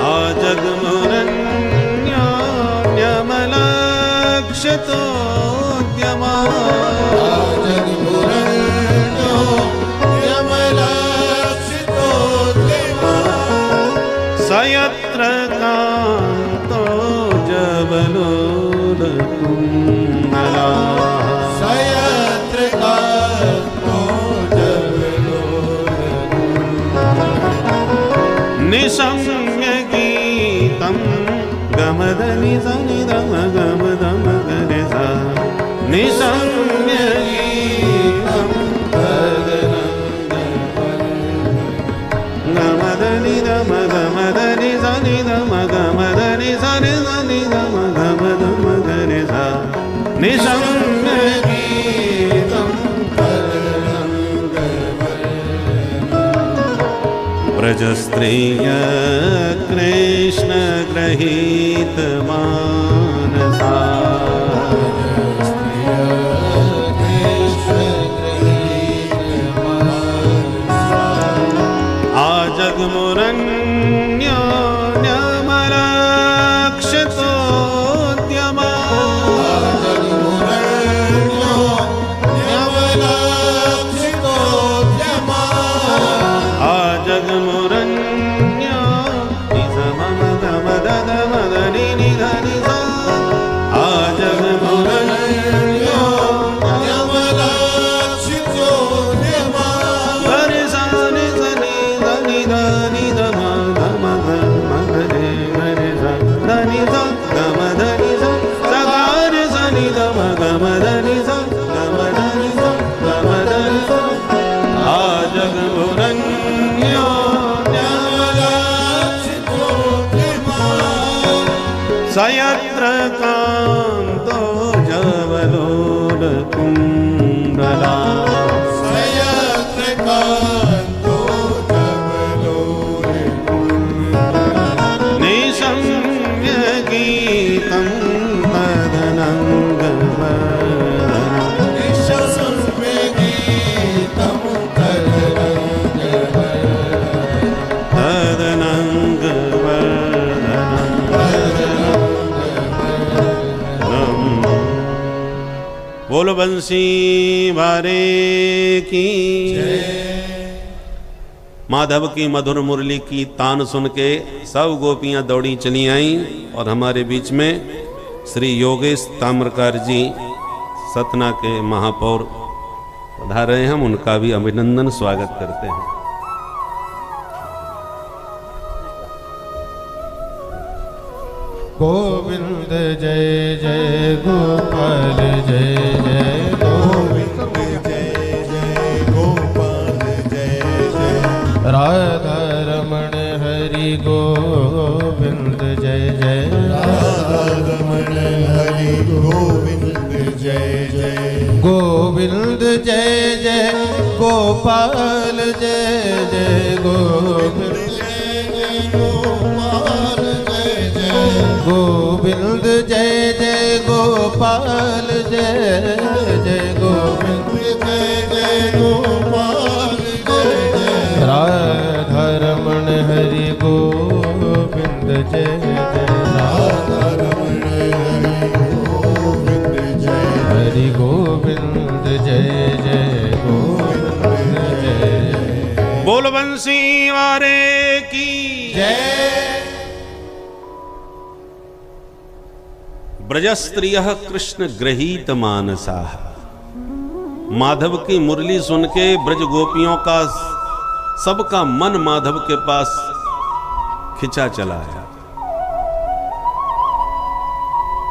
आजगमुरन्योन्यमलक्षितोद्यमा, आजगमुरन्यो न्यमलक्षितोद्यमा। कांतो जबलोल कुंडला सयत्र कांतो जबलोल निशम्य गीतं गमदनि सनि दम गमदम गरे सा निशम्य गीतं गमदनि दम गमदनि सनि दम गमदनि सनि सनि दम गमदम गरे सा निशम्य गीतं ब्रजस्त्रिय कृष्ण गृहीत मानसा आजगमुरन्यो न्यमलक्षितोद्यमा आजगमुरन्यो निजमम गमदद मदनि निधनि सा आजगमुरन्यो गरे सा नि सनि धनि धनि धम गम गरे गरे सा धनि सा गम धनि सा सगारे सनि धम गम धनि सा गम धनि सा गम धनि सा आजगमुरन्यो सयत्र कांतो जबलोल कुंडला सयत्र कांतो जबलोल निशम्य गीतं तदनङ्गवर्धनं निशम्य गीतं बोल बंसी वारे की माधव की मधुर मुरली की तान सुन के सब गोपियां दौड़ी चली आईं और हमारे बीच में श्री योगेश ताम्रकार जी सतना के महापौर पधारे हैं। हम उनका भी अभिनंदन स्वागत करते हैं। गोविंद जय जय गोपाल जय जय गोविंद जय जय गोपाल जय जय राधा रमण हरि गोविंद जय जय राधा रमण हरि गोविंद जय जय गोविंद जय जय गोपाल जय जय गोविंद गोविंद जय जय गोपाल जय जय गोविंद जय जय गोपाल जय जय राधा रमण हरि गोविंद जय जय राधा रमण हरि गोविंद जय जय गोविंद जय बोल बंसी वारे की जय ब्रजस्त्रियः कृष्ण गृहीत मानसा। माधव की मुरली सुन के ब्रज गोपियों का सबका मन माधव के पास खिंचा चला है।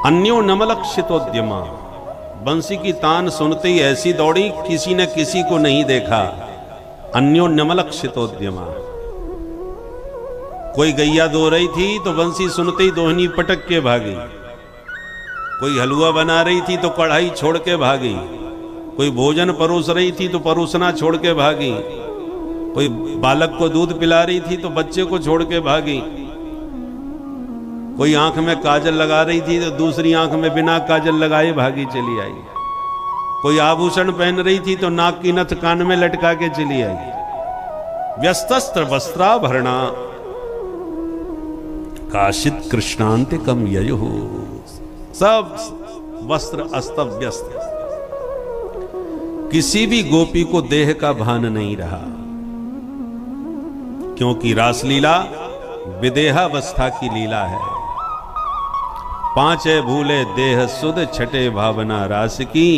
अन्यो नमलक्षितोद्यमा, बंसी की तान सुनते ही ऐसी दौड़ी किसी ने किसी को नहीं देखा। अन्यो नमलक्षितोद्यमा, कोई गैया दो रही थी तो बंसी सुनते ही दोहनी पटक के भागी, कोई हलवा बना रही थी तो कढ़ाई छोड़ के भागी, कोई भोजन परोस रही थी तो परोसना छोड़ के भागी, कोई बालक को दूध पिला रही थी तो बच्चे को छोड़ के भागी, कोई आंख में काजल लगा रही थी तो दूसरी आंख में बिना काजल लगाए भागी चली आई, कोई आभूषण पहन रही थी तो नाक की नथ कान में लटका के चली आई। व्यस्तस्त्र वस्त्राभरणा काशित कृष्णांतिकम ययुः, सब वस्त्र अस्त व्यस्त, किसी भी गोपी को देह का भान नहीं रहा, क्योंकि रासलीला विदेहावस्था की लीला है। पांचे भूले देह सुध, छठे भावना रास की,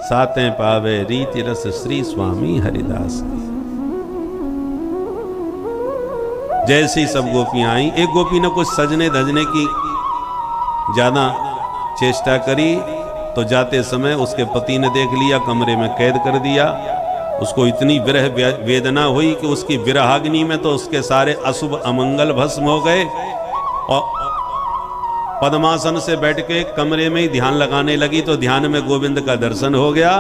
सातें पावे रीति रस श्री स्वामी हरिदास की। जैसी सब गोपियां आई, एक गोपी ने कुछ सजने धजने की ज्यादा चेष्टा करी, तो जाते समय उसके पति ने देख लिया, कमरे में कैद कर दिया। उसको इतनी विरह वेदना हुई कि उसकी विरहाग्नि में तो उसके सारे अशुभ अमंगल भस्म हो गए, और पद्मासन से बैठ के कमरे में ही ध्यान लगाने लगी, तो ध्यान में गोविंद का दर्शन हो गया।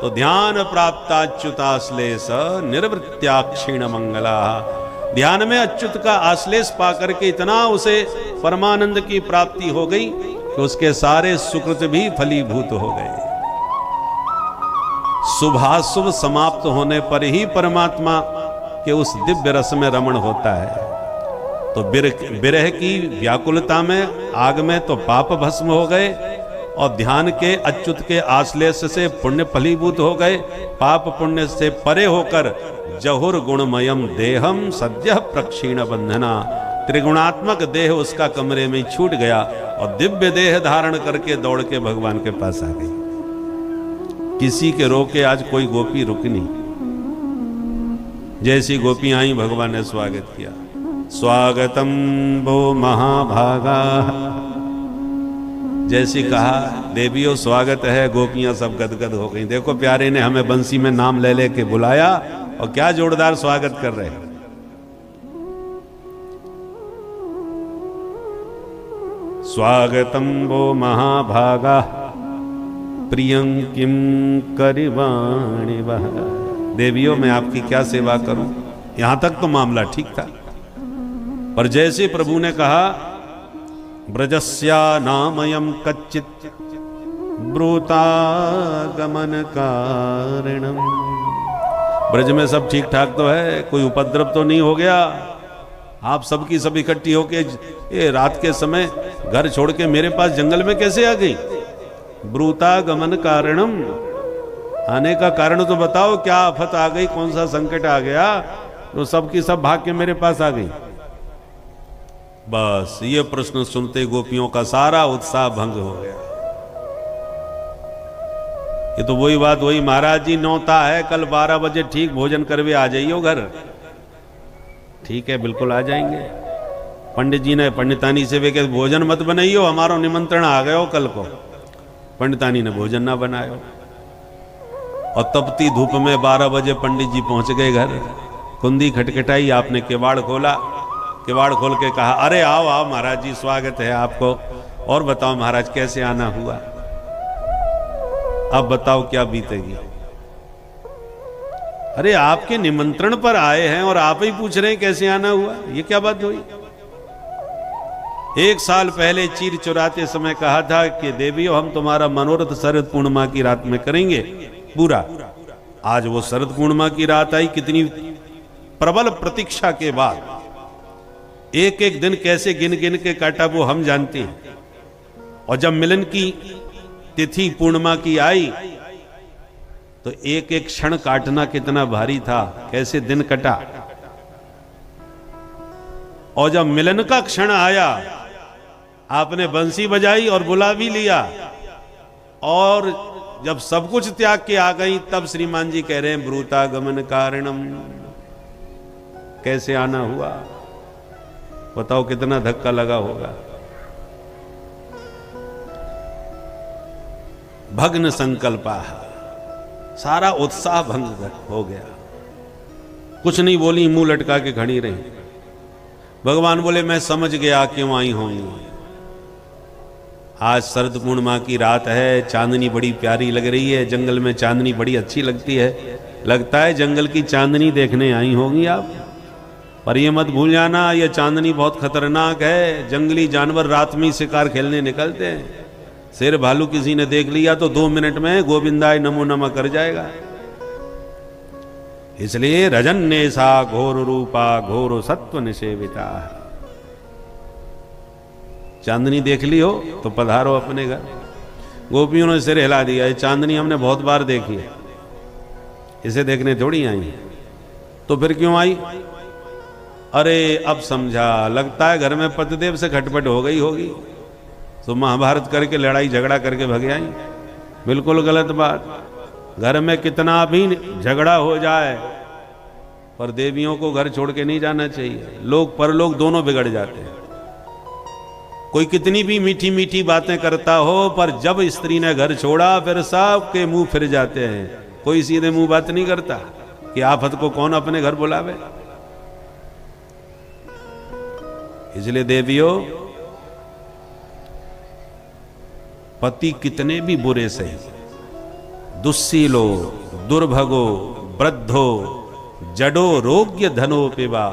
तो ध्यान प्राप्ताच्युताश्लेष निर्वृत्याक्षीण मंगला, ध्यान में अच्युत का आश्लेष पाकर के इतना उसे परमानंद की प्राप्ति हो गई कि उसके सारे सुकृत भी फलीभूत हो गए। शुभाशुभ समाप्त होने पर ही परमात्मा के उस दिव्य रस में रमण होता है। तो विरह की व्याकुलता में, आग में तो पाप भस्म हो गए, और ध्यान के अच्युत के आश्लेष से पुण्य फलीभूत हो गए। पाप पुण्य से परे होकर जहुर गुणमयम देहम सद्य प्रक्षीण बंधना, त्रिगुणात्मक देह उसका कमरे में छूट गया, और दिव्य देह धारण करके दौड़ के भगवान के पास आ गई। किसी के रोके आज कोई गोपी रुकी नहीं। जैसी गोपी आई, भगवान ने स्वागत किया। स्वागतम वो महाभागा, जैसी कहा देवियों स्वागत है, गोपियां सब गदगद हो गई। देखो प्यारे ने हमें बंसी में नाम ले लेके बुलाया, और क्या जोरदार स्वागत कर रहे हैं। स्वागतम वो महाभागा प्रियं किम करिवाणि वह। देवियों मैं आपकी क्या सेवा करूं। यहां तक तो मामला ठीक था, पर जैसे प्रभु ने कहा ब्रजस्या नामयम कच्चित ब्रूता गमन कारणम, ब्रज में सब ठीक ठाक तो है, कोई उपद्रव तो नहीं हो गया। आप सबकी सब इकट्ठी होके ये रात के समय घर छोड़ के मेरे पास जंगल में कैसे आ गई। ब्रूता गमन कारणम, आने का कारण तो बताओ, क्या आफत आ गई, कौन सा संकट आ गया तो सबकी सब भाग के मेरे पास आ गई। बस ये प्रश्न सुनते गोपियों का सारा उत्साह भंग हो गया। ये तो वही बात, वही महाराज जी नौता है, कल 12 बजे ठीक भोजन करवे आ जाइयो घर। ठीक है, बिल्कुल आ जाएंगे। पंडित जी ने पंडितानी से वे कहते भोजन मत बनाइयो, हमारा निमंत्रण आ गयो कल को। पंडितानी ने भोजन ना बनायो, और तपती धूप में 12 बजे पंडित जी पहुंच गए घर। कुंदी खटखटाई, आपने किवाड़ खोला, किवाड़ खोल के कहा अरे आओ आओ महाराज जी, स्वागत है आपको। और बताओ महाराज कैसे आना हुआ, अब बताओ क्या बीतेगी। अरे आपके निमंत्रण पर आए हैं और आप ही पूछ रहे हैं कैसे आना हुआ, ये क्या बात हुई। 1 साल पहले चीर चुराते समय कहा था कि देवियों हम तुम्हारा मनोरथ शरद पूर्णिमा की रात में करेंगे पूरा। आज वो शरद पूर्णिमा की रात आई, कितनी प्रबल प्रतीक्षा के बाद एक एक दिन कैसे गिन गिन के काटा वो हम जानते हैं। और जब मिलन की तिथि पूर्णिमा की आई तो एक एक क्षण काटना कितना भारी था, कैसे दिन कटा। और जब मिलन का क्षण आया आपने बंसी बजाई और बुला भी लिया, और जब सब कुछ त्याग के आ गई तब श्रीमान जी कह रहे हैं ब्रूता गमन कारणम, कैसे आना हुआ। बताओ कितना धक्का लगा होगा। भग्न संकल्पा, सारा उत्साह भंग हो गया। कुछ नहीं बोली, मुंह लटका के खड़ी रही। भगवान बोले मैं समझ गया क्यों आई होंगी। आज शरद पूर्णिमा की रात है, चांदनी बड़ी प्यारी लग रही है, जंगल में चांदनी बड़ी अच्छी लगती है, लगता है जंगल की चांदनी देखने आई होंगी आप। पर ये मत भूल जाना ये चांदनी बहुत खतरनाक है, जंगली जानवर रात में शिकार खेलने निकलते हैं। शेर भालू किसी ने देख लिया तो 2 मिनट में गोविंदाय नमो नमः कर जाएगा। इसलिए रजन्य सा घोर रूपा घोर सत्व निषेविता। चांदनी देख ली हो तो पधारो अपने घर। गोपियों ने सिर हिला दिया, ये चांदनी हमने बहुत बार देखी है, इसे देखने थोड़ी आई। तो फिर क्यों आई। अरे अब समझा, लगता है घर में पतिदेव से खटपट हो गई होगी। तो महाभारत करके लड़ाई झगड़ा करके भग आई, बिल्कुल गलत बात। घर में कितना भी झगड़ा हो जाए पर देवियों को घर छोड़ के नहीं जाना चाहिए। लोग परलोक दोनों बिगड़ जाते हैं। कोई कितनी भी मीठी मीठी बातें करता हो पर जब स्त्री ने घर छोड़ा फिर सबके मुंह फिर जाते हैं। कोई सीधे मुंह बात नहीं करता कि आफत को कौन अपने घर बुलावे। इसलिए देवियों, पति कितने भी बुरे सही, दुस्सीलो दुर्भगो वृद्धो जडो रोग्य धनो पिबा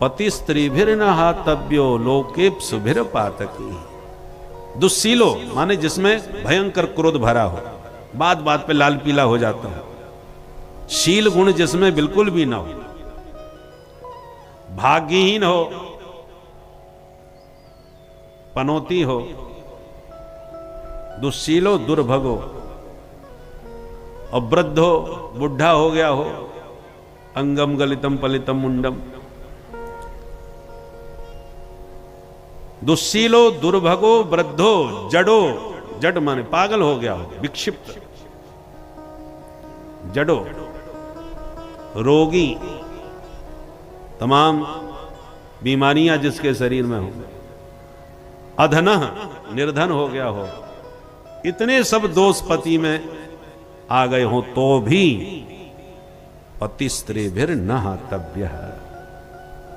पति स्त्री भिर न हातव्यो लोकेप सुभिर पातकी। दुस्सीलो माने जिसमें भयंकर क्रोध भरा हो, बात बात पे लाल पीला हो जाता हो। शील गुण जिसमें बिल्कुल भी ना हो, भाग्यहीन हो, पनौती हो, दुस्सीलो दुर्भगो, और वृद्ध हो, बुढ़ा हो गया हो, अंगम गलितम पलितम मुंडम। दुस्सीलो दुर्भगो वृद्धो जडो, जड माने पागल हो गया हो, विक्षिप्त, जडो रोगी, तमाम बीमारियां जिसके शरीर में हो, अधनः निर्धन हो गया हो, इतने सब दोष पति में आ गए हो तो भी पति स्त्री भिर न हातव्य।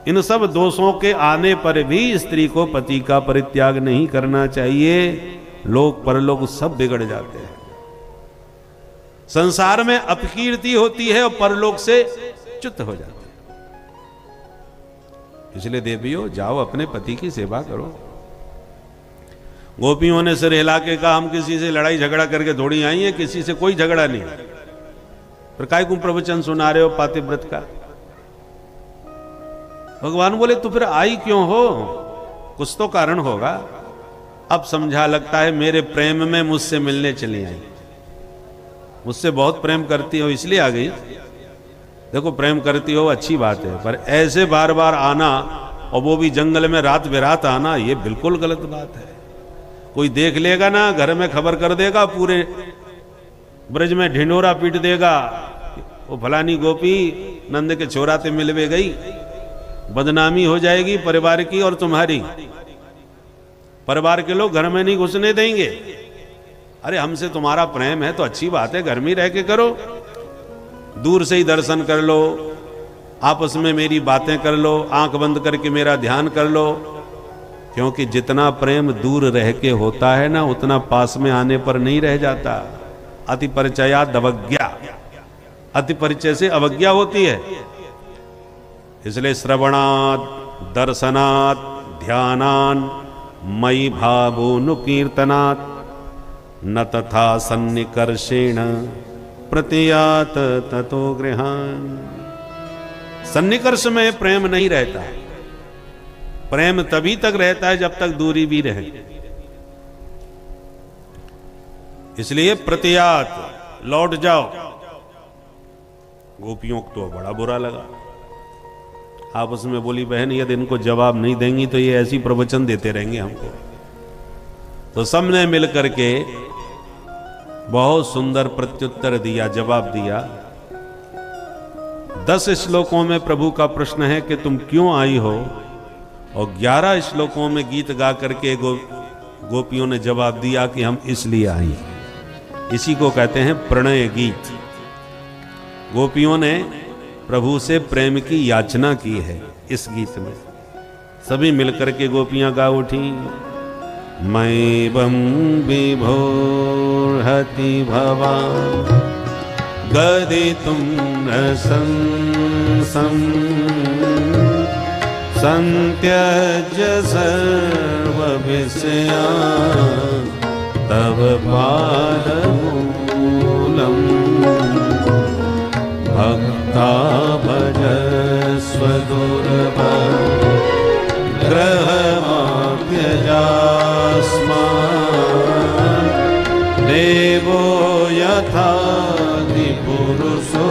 इन सब दोषों के आने पर भी स्त्री को पति का परित्याग नहीं करना चाहिए। लोग परलोक सब बिगड़ जाते हैं। संसार में अपकीर्ति होती है और परलोक से च्युत हो जाते हैं। इसलिए देवियों, जाओ अपने पति की सेवा करो। गोपियों ने सिर हिला के कहा हम किसी से लड़ाई झगड़ा करके थोड़ी आई हैं, किसी से कोई झगड़ा नहीं। पर काय को प्रवचन सुना रहे हो पातिव्रत का? भगवान बोले तो फिर आई क्यों हो? कुछ तो कारण होगा। अब समझा, लगता है मेरे प्रेम में मुझसे मिलने चली आई, मुझसे बहुत प्रेम करती हो इसलिए आ गई। देखो, प्रेम करती हो अच्छी बात है, पर ऐसे बार बार आना और वो भी जंगल में रात बेरात आना, ये बिल्कुल गलत बात है। कोई देख लेगा ना, घर में खबर कर देगा, पूरे ब्रज में ढिंडोरा पीट देगा, वो फलानी गोपी नंद के छोराते मिलवे गई। बदनामी हो जाएगी परिवार की और तुम्हारी। परिवार के लोग घर में नहीं घुसने देंगे। अरे हमसे तुम्हारा प्रेम है तो अच्छी बात है, घर में रह के करो, दूर से ही दर्शन कर लो, आपस में मेरी बातें कर लो, आंख बंद करके मेरा ध्यान कर लो। क्योंकि जितना प्रेम दूर रह के होता है ना, उतना पास में आने पर नहीं रह जाता। अति परिचयात् अवज्ञा, अति परिचय से अवज्ञा होती है। इसलिए श्रवणात् दर्शनात् ध्यानान् मयि भावोनुकीर्तनात् न तथा सन्निकर्षेण प्रतियात ततो गृहान्। सन्निकर्ष में प्रेम नहीं रहता। प्रेम तभी तक रहता है जब तक दूरी भी रहे। इसलिए प्रतियात, लौट जाओ। गोपियों को तो बड़ा बुरा लगा। आपस में बोली, बहन यदि इनको जवाब नहीं देंगी तो ये ऐसी प्रवचन देते रहेंगे हमको। तो सबने मिलकर के बहुत सुंदर प्रत्युत्तर दिया, जवाब दिया। 10 श्लोकों में प्रभु का प्रश्न है कि तुम क्यों आई हो, और 11 श्लोकों में गीत गा करके गोपियों ने जवाब दिया कि हम इसलिए आई। इसी को कहते हैं प्रणय गीत। गोपियों ने प्रभु से प्रेम की याचना की है इस गीत में। सभी मिलकर के गोपियां गा उठी। मैवं विभोर्हति भवा गदितुं रसंसं संत्यज्य सर्वविषयान् तव पादमूलम् भक्ता भजस्व दुर्लभं ग्रहमाप्यजास्मान् देवो यथा पुरुषो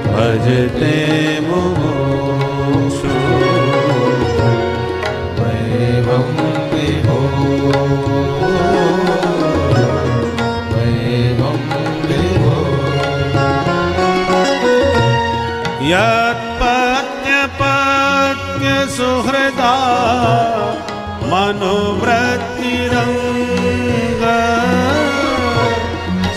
भजते मुमुक्षु एवं विभो अनुवृत्तिरङ्ग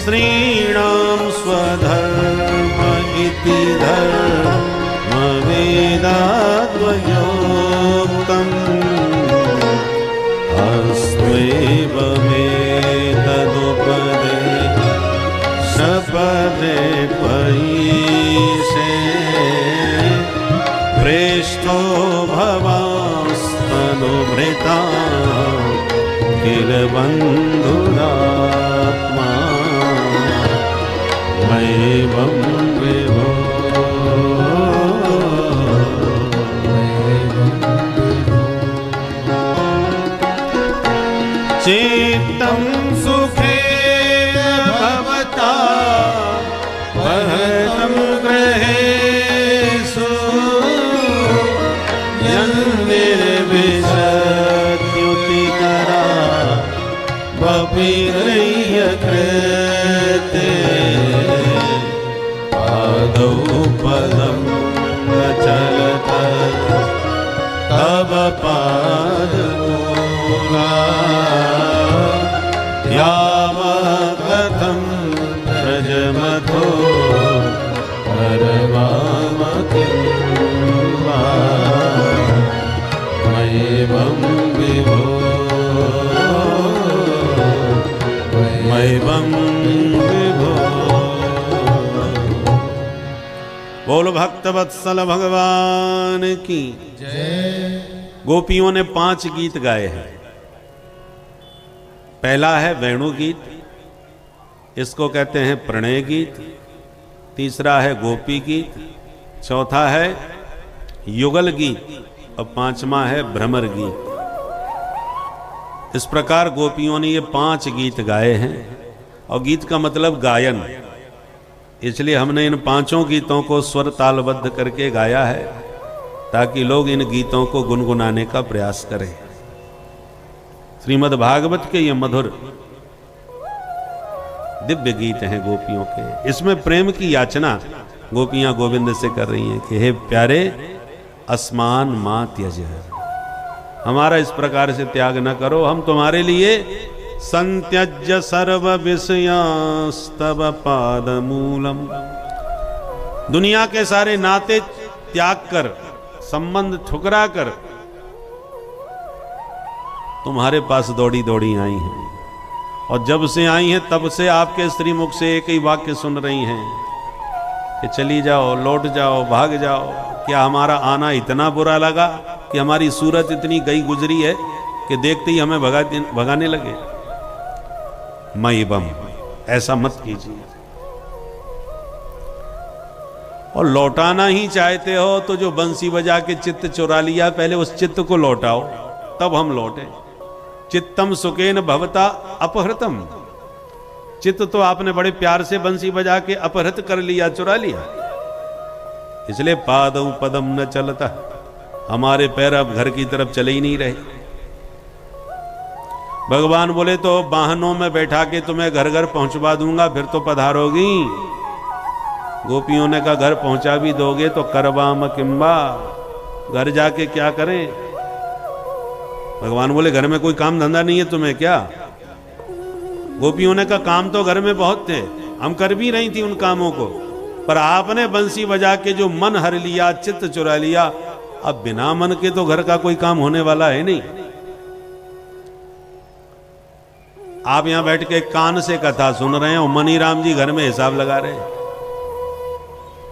श्रीणां स्वधर्म इति धर्मवेदाद्वयोक्तम् अस्त्वेवमेतदुपदे सपदे पयिषे प्रेष्ठो भवास्तनुभृता किल बन्धुरात्मा मैवं विभो चित्तं सुखेन भवता वहतं गृहेषु यन्निर्विशत्युतिकरा वपिगृह्यकृते आदौ पदं न चलत तव पादमूला यावकथं व्रजमथो परवामकिं वा मैवं विभो मैवं विभो। बोल भक्तवत्सल भगवान की जय। गोपियों ने 5 गीत गाए हैं। पहला है वेणु गीत, इसको कहते हैं प्रणय गीत। तीसरा है गोपी गीत, चौथा है युगल गीत और 5वां है भ्रमर गीत। इस प्रकार गोपियों ने ये 5 गीत गाए हैं। और गीत का मतलब गायन, इसलिए हमने इन 5 गीतों को स्वर तालबद्ध करके गाया है ताकि लोग इन गीतों को गुनगुनाने का प्रयास करें। श्रीमद् भागवत के ये मधुर दिव्य गीत हैं गोपियों के। इसमें प्रेम की याचना गोपियां गोविंद से कर रही हैं कि हे प्यारे अस्मान मां त्यज, हमारा इस प्रकार से त्याग न करो, हम तुम्हारे लिए संत्यज्य सर्व विषयांस्तव पादमूलम, दुनिया के सारे नाते त्याग कर, संबंध ठुकरा कर तुम्हारे पास दौड़ी दौड़ी आई हैं। और जब से आई हैं तब से आपके श्रीमुख से एक ही वाक्य सुन रही हैं कि चली जाओ, लौट जाओ, भाग जाओ। क्या हमारा आना इतना बुरा लगा कि हमारी सूरत इतनी गई गुजरी है कि देखते ही हमें भगाने लगे? मैवम, ऐसा मत कीजिए। और लौटाना ही चाहते हो तो जो बंसी बजा के चित्त चुरा लिया, पहले उस चित्त को लौटाओ, तब हम लौटे। चित्तम सुखेन भवता अपहृतम, चित्त तो आपने बड़े प्यार से बंसी बजा के अपहृत कर लिया, चुरा लिया। इसलिए पादौ पदम न चलता, हमारे पैर अब घर की तरफ चले ही नहीं रहे। भगवान बोले तो वाहनों में बैठा के तुम्हें घर घर पहुंचवा दूंगा, फिर तो पधारोगी। गोपियों ने कहा घर पहुंचा भी दोगे तो करवाम किम्बा, घर जाके क्या करें? भगवान बोले घर में कोई काम धंधा नहीं है तुम्हें क्या? गोपियों ने कहा काम तो घर में बहुत थे, हम कर भी रही थी उन कामों को, पर आपने बंसी बजा के जो मन हर लिया, चित्त चुरा लिया, अब बिना मन के तो घर का कोई काम होने वाला है नहीं। आप यहां बैठ के कान से कथा सुन रहे हो, मनी राम जी घर में हिसाब लगा रहे हैं।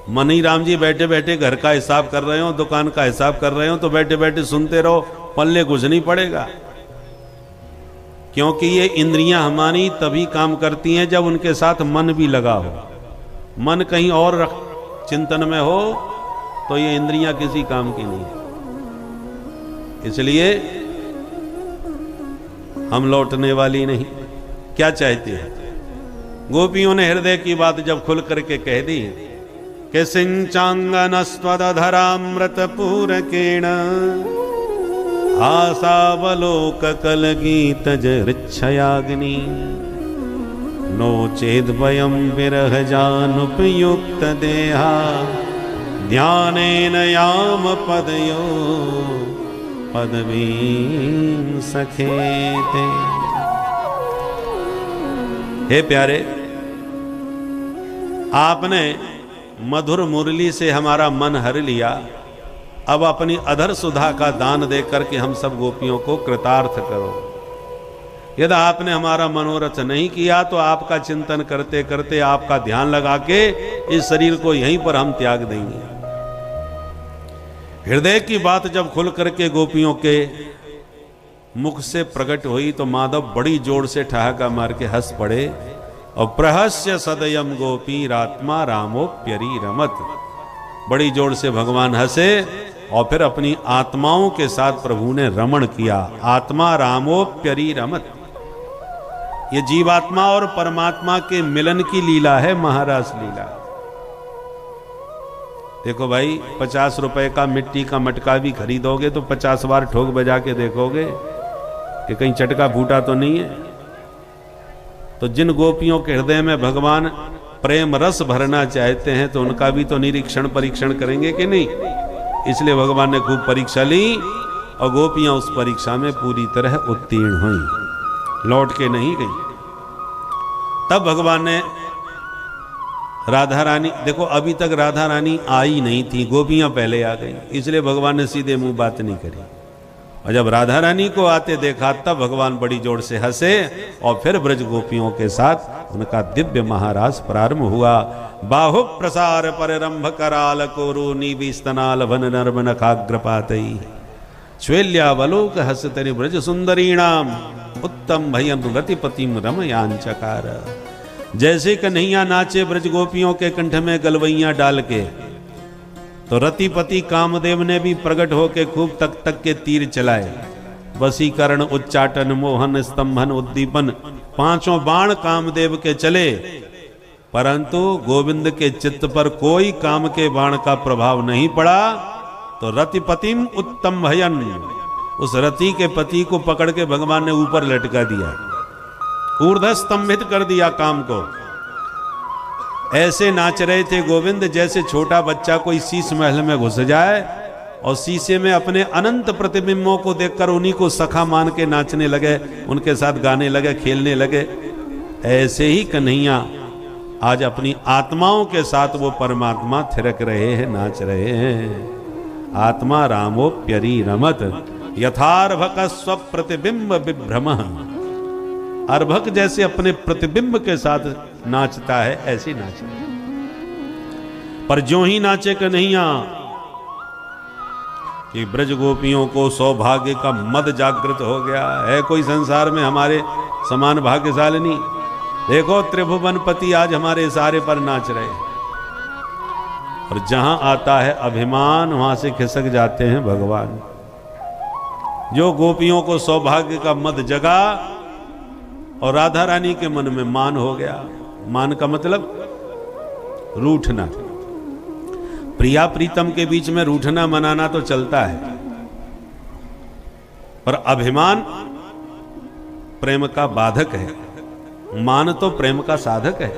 मनी राम जी बैठे बैठे घर का हिसाब कर रहे हो, दुकान का हिसाब कर रहे हो, तो बैठे बैठे सुनते रहो, पल्ले कुछ नहीं पड़ेगा। क्योंकि ये इंद्रियां हमारी तभी काम करती हैं जब उनके साथ मन भी लगा हो। मन कहीं और चिंतन में हो तो ये इंद्रियां किसी काम की नहीं। इसलिए हम लौटने वाली नहीं। क्या चाहती है? गोपियों ने हृदय की बात जब खुल करके कह दी कि सिंचांगनस्त्वदधरामृत पूरकेण आसावलोक कल गीत जृच्छयाग्नि नो चेद्वयं विरह जानुपयुक्त देहा ध्यानेन याम पदयो पदवीं सखेते। हे प्यारे, आपने मधुर मुरली से हमारा मन हर लिया। अब अपनी अधर सुधा का दान दे करके हम सब गोपियों को कृतार्थ करो। यदि आपने हमारा मनोरथ नहीं किया तो आपका चिंतन करते करते, आपका ध्यान लगा के इस शरीर को यहीं पर हम त्याग देंगे। हृदय की बात जब खुल करके गोपियों के मुख से प्रकट हुई तो माधव बड़ी जोर से ठहाका मार के हंस पड़े। और प्रहस्य सदयम गोपी रात्मा रामोप्यरी रमत। बड़ी जोर से भगवान हंसे और फिर अपनी आत्माओं के साथ प्रभु ने रमण किया। आत्मा रामोप्यरी रमत। ये जीवात्मा और परमात्मा के मिलन की लीला है, महारास लीला। देखो भाई, 50 रुपए का मिट्टी का मटका भी खरीदोगे तो 50 बार ठोक बजा के देखोगे कि कहीं चटका फूटा तो नहीं है। तो जिन गोपियों के हृदय में भगवान प्रेम रस भरना चाहते हैं तो उनका भी तो निरीक्षण परीक्षण करेंगे कि नहीं। इसलिए भगवान ने खूब परीक्षा ली और गोपियां उस परीक्षा में पूरी तरह उत्तीर्ण हुई, लौट के नहीं गई। तब भगवान ने राधा रानी, देखो अभी तक राधा रानी आई नहीं थी, गोपियां पहले आ गई, इसलिए भगवान ने सीधे मुंह बात नहीं करी। और जब राधा रानी को आते देखा तब भगवान बड़ी जोर से हंसे और फिर ब्रज गोपियों के साथ उनका दिव्य महारास प्रारंभ हुआ। बाहु प्रसार पररंभ कराल कोरु नीबिस्तनाल वन नर्म नखाग्रपातई श्वेल्यावलोक हसतरि ब्रज सुंदरीणाम उत्तम भयम रतिपतिम रमयांचकार। जैसे कन्हैया नाचे ब्रज गोपियों के कंठ में गलवैया डाल के, तो रतिपति कामदेव ने भी प्रकट होके खूब तक तक के तीर चलाए। वसीकरण, उच्चाटन, मोहन, स्तंभन, उद्दीपन, 5 बाण कामदेव के चले, परंतु गोविंद के चित्त पर कोई काम के बाण का प्रभाव नहीं पड़ा। तो रतिपतिम उत्तम भयन, उस रति के पति को पकड़ के भगवान ने ऊपर लटका दिया, ऊर्ध्व स्तंभित कर दिया काम को। ऐसे नाच रहे थे गोविंद जैसे छोटा बच्चा कोई शीश महल में घुस जाए और शीशे में अपने अनंत प्रतिबिंबों को देखकर उन्हीं को सखा मान के नाचने लगे, उनके साथ गाने लगे, खेलने लगे। ऐसे ही कन्हैया आज अपनी आत्माओं के साथ वो परमात्मा थिरक रहे हैं, नाच रहे हैं। आत्मा रामोप्यरी रमत यथार्भक स्वप्रतिबिंब विभ्रम। अर्भक जैसे अपने प्रतिबिंब के साथ नाचता है, ऐसे नाच रहे। पर जो ही नाचे कन्हैया कि ब्रज गोपियों को सौभाग्य का मद जागृत हो गया है। कोई संसार में हमारे समान भाग्यशालिनी। देखो त्रिभुवनपति आज हमारे सारे पर नाच रहे हैं। और जहां आता है अभिमान वहां से खिसक जाते हैं भगवान। जो गोपियों को सौभाग्य का मद जगा और राधा रानी के मन में मान हो गया। मान का मतलब रूठना। प्रिया प्रीतम के बीच में रूठना मनाना तो चलता है, पर अभिमान प्रेम का बाधक है, मान तो प्रेम का साधक है।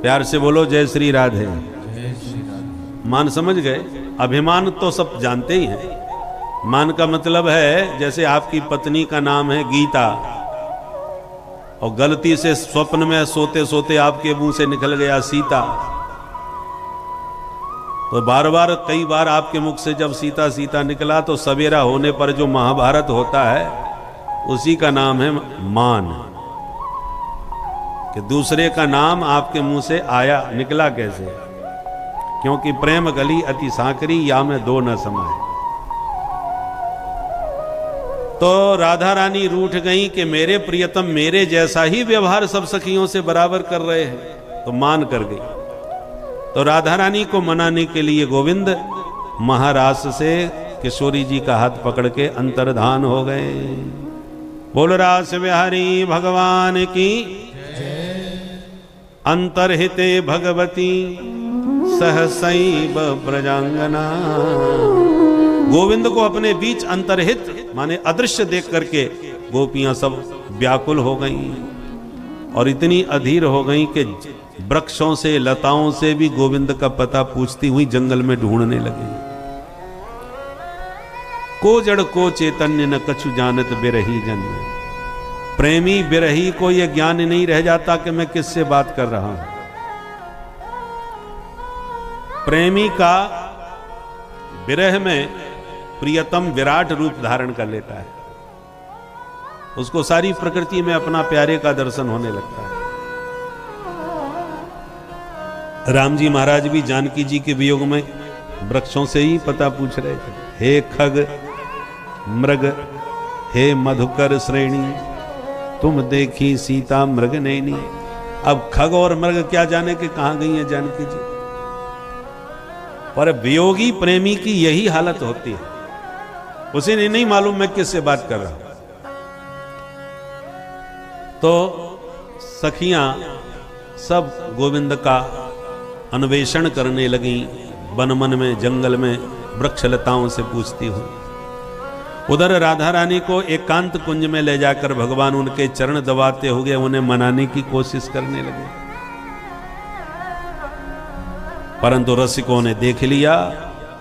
प्यार से बोलो जय श्री राधे। मान समझ गए? अभिमान तो सब जानते ही हैं। मान का मतलब है जैसे आपकी पत्नी का नाम है गीता और गलती से स्वप्न में सोते सोते आपके मुंह से निकल गया सीता, तो बार बार कई बार आपके मुख से जब सीता सीता निकला तो सवेरा होने पर जो महाभारत होता है उसी का नाम है मान। कि दूसरे का नाम आपके मुंह से आया, निकला कैसे? क्योंकि प्रेम गली अति सांकरी, या में दो न समाए। तो राधा रानी रूठ गई कि मेरे प्रियतम मेरे जैसा ही व्यवहार सब सखियों से बराबर कर रहे हैं, तो मान कर गई। तो राधा रानी को मनाने के लिए गोविंद महारास से किशोरी जी का हाथ पकड़ के अंतर्धान हो गए। बोल रास बिहारी भगवान की अंतर्हिते भगवती सहसैव ब्रजांगना। गोविंद को अपने बीच अंतर्हित माने अदृश्य देख करके गोपियां सब व्याकुल हो गईं और इतनी अधीर हो गईं कि वृक्षों से लताओं से भी गोविंद का पता पूछती हुई जंगल में ढूंढने लगी। को जड़ को चैतन्य न कछु जानत बिरही जन। प्रेमी बिरही को यह ज्ञान नहीं रह जाता कि मैं किससे बात कर रहा हूं। प्रेमी का विरह में प्रियतम विराट रूप धारण कर लेता है, उसको सारी प्रकृति में अपना प्यारे का दर्शन होने लगता है। राम जी महाराज भी जानकी जी के वियोग में वृक्षों से ही पता पूछ रहे थे। हे खग मृग हे मधुकर श्रेणी, तुम देखी सीता मृग नैनी। अब खग और मृग क्या जाने कि कहां गई है जानकी जी। पर वियोगी प्रेमी की यही हालत होती है, उसे नहीं मालूम मैं किससे बात कर रहा हूं। तो सखियां सब गोविंद का अन्वेषण करने लगी, वन मन में जंगल में वृक्षलताओं से पूछती हुई। उधर राधा रानी को एकांत कुंज में ले जाकर भगवान उनके चरण दबाते हुए उन्हें मनाने की कोशिश करने लगे, परंतु रसिकों ने देख लिया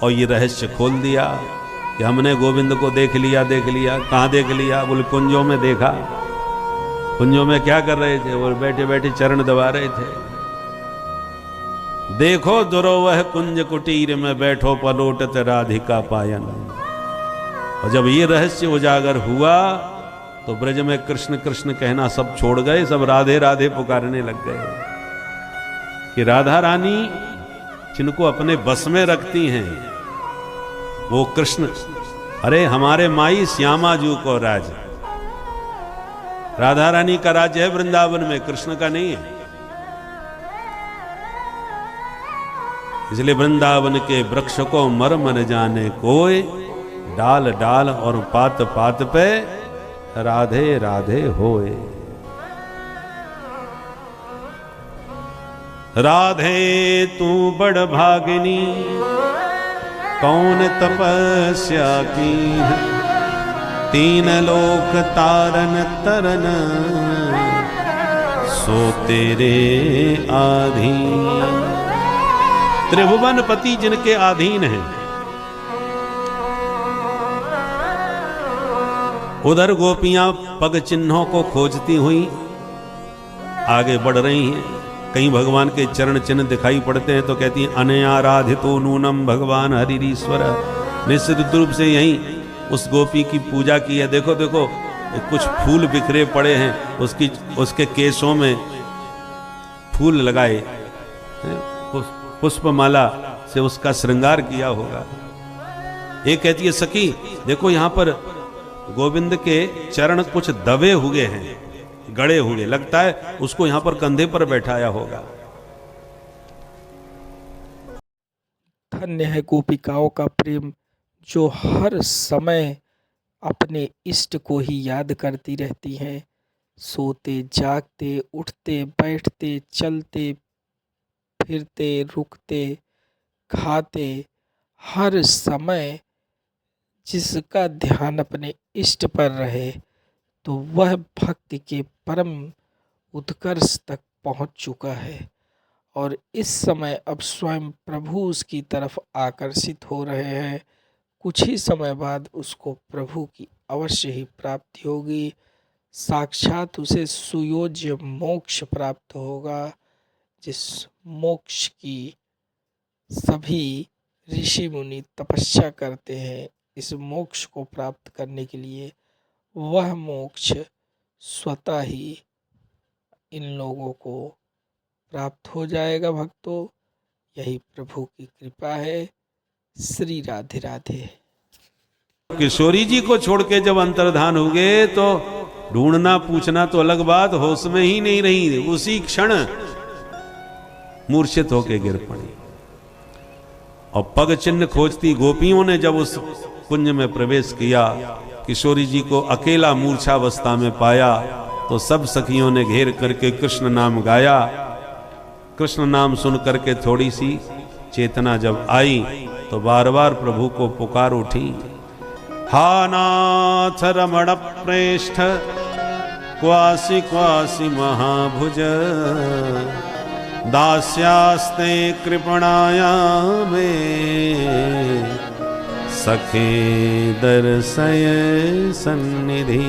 और ये रहस्य खोल दिया कि हमने गोविंद को देख लिया। कहां देख लिया? बोले कुंजों में देखा। कुंजों में क्या कर रहे थे? वो बैठे बैठे चरण दबा रहे थे। देखो दुरोवह कुंज कुटीर में बैठो पलोटत राधिका पायन। और जब ये रहस्य उजागर हुआ तो ब्रज में कृष्ण कृष्ण कहना सब छोड़ गए, सब राधे राधे पुकारने लग गए कि राधा रानी जिनको अपने बस में रखती हैं वो कृष्ण। अरे हमारे माई श्यामा जू को राज, राधा रानी का राज्य है वृंदावन में, कृष्ण का नहीं है। इसलिए वृंदावन के वृक्ष को मर्म न जाने कोई, डाल डाल और पात पात पे राधे राधे होए। राधे तू बड़ भागिनी कौन तपस्या की, तीन लोक तारन तरन सो तेरे आधीन। त्रिभुवन पति जिनके अधीन हैं। उधर गोपियां पग चिन्हों को खोजती हुई आगे बढ़ रही हैं। कहीं भगवान के चरण चिन्ह दिखाई पड़ते हैं तो कहती हैं अनयाराधितो नूनम भगवान हरिरीश्वर। निश्चित रूप से यहीं उस गोपी की पूजा की है। देखो देखो कुछ फूल बिखरे पड़े हैं, उसके केशों में फूल लगाए, पुष्पमाला से उसका श्रृंगार किया होगा। एक कहती है सखी देखो यहां पर गोविंद के चरण कुछ दबे हुए हैं, गड़े हुए, लगता है उसको यहां पर कंधे पर बैठाया होगा। धन्य है गोपिकाओं का प्रेम जो हर समय अपने इष्ट को ही याद करती रहती हैं। सोते जागते उठते बैठते चलते फिरते रुकते खाते हर समय जिसका ध्यान अपने इष्ट पर रहे तो वह भक्ति के परम उत्कर्ष तक पहुंच चुका है और इस समय अब स्वयं प्रभु उसकी तरफ आकर्षित हो रहे हैं। कुछ ही समय बाद उसको प्रभु की अवश्य ही प्राप्ति होगी। साक्षात उसे सुयोज्य मोक्ष प्राप्त होगा, जिस मोक्ष की सभी ऋषि मुनि तपस्या करते हैं। इस मोक्ष को प्राप्त करने के लिए वह मोक्ष स्वतः ही इन लोगों को प्राप्त हो जाएगा। भक्तों, यही प्रभु की कृपा है। श्री राधे राधे। किशोरी जी को छोड़ के जब अंतर्धान हो गए तो ढूंढना पूछना तो अलग बात, होश में ही नहीं रही, उसी क्षण मूर्छित होके गिर पड़ी। और पग चिन्ह खोजती गोपियों ने जब उस कुंज में प्रवेश किया, किशोरी जी को अकेला मूर्छावस्था में पाया तो सब सखियों ने घेर करके कृष्ण नाम गाया। कृष्ण नाम सुन करके थोड़ी सी चेतना जब आई तो बार बार प्रभु को पुकार उठी। हा नाथ रमण प्रेष्ठ क्वासी क्वासी महाभुज, दास्यास्ते कृपणाया में सखे दर्शय सन्निधि।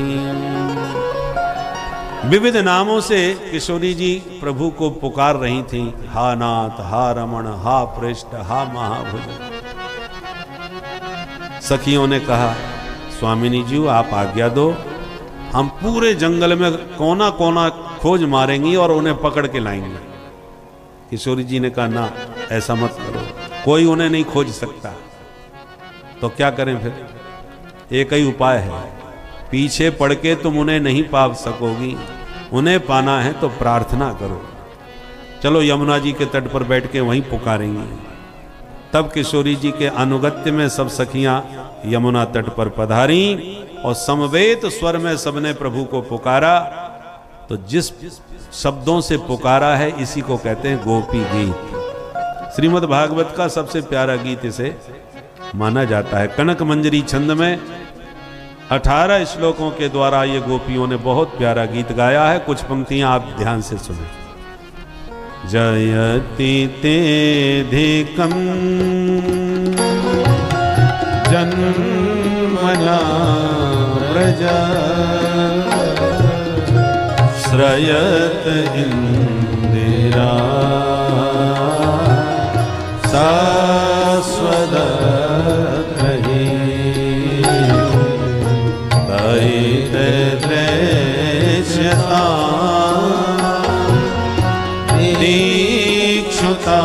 विविध नामों से किशोरी जी प्रभु को पुकार रही थीं। हा नाथ, हा रमण, हा पृष्ठ, हा महाभुज। सखियों ने कहा, स्वामिनी जी आप आज्ञा दो, हम पूरे जंगल में कोना कोना खोज मारेंगी और उन्हें पकड़ के लाएंगे। किशोरी जी ने कहा, ना ऐसा मत करो, कोई उन्हें नहीं खोज सकता। तो क्या करें फिर? एक ही उपाय है, पीछे पड़ के तुम उन्हें नहीं पा सकोगी, उन्हें पाना है तो प्रार्थना करो। चलो यमुना जी के तट पर बैठ के वहीं पुकारेंगी। तब किशोरी जी के अनुगत्य में सब सखियां यमुना तट पर पधारी और समवेत स्वर में सबने प्रभु को पुकारा। तो जिस शब्दों से पुकारा है इसी को कहते हैं गोपी गीत। श्रीमद् भागवत का सबसे प्यारा गीत इसे माना जाता है। कनक मंजरी छंद में 18 श्लोकों के द्वारा ये गोपियों ने बहुत प्यारा गीत गाया है। कुछ पंक्तियां आप ध्यान से सुने। जयति तेधिकं जन्मना व्रज श्रयत इंदिरा शाश्वत रही दीक्षुता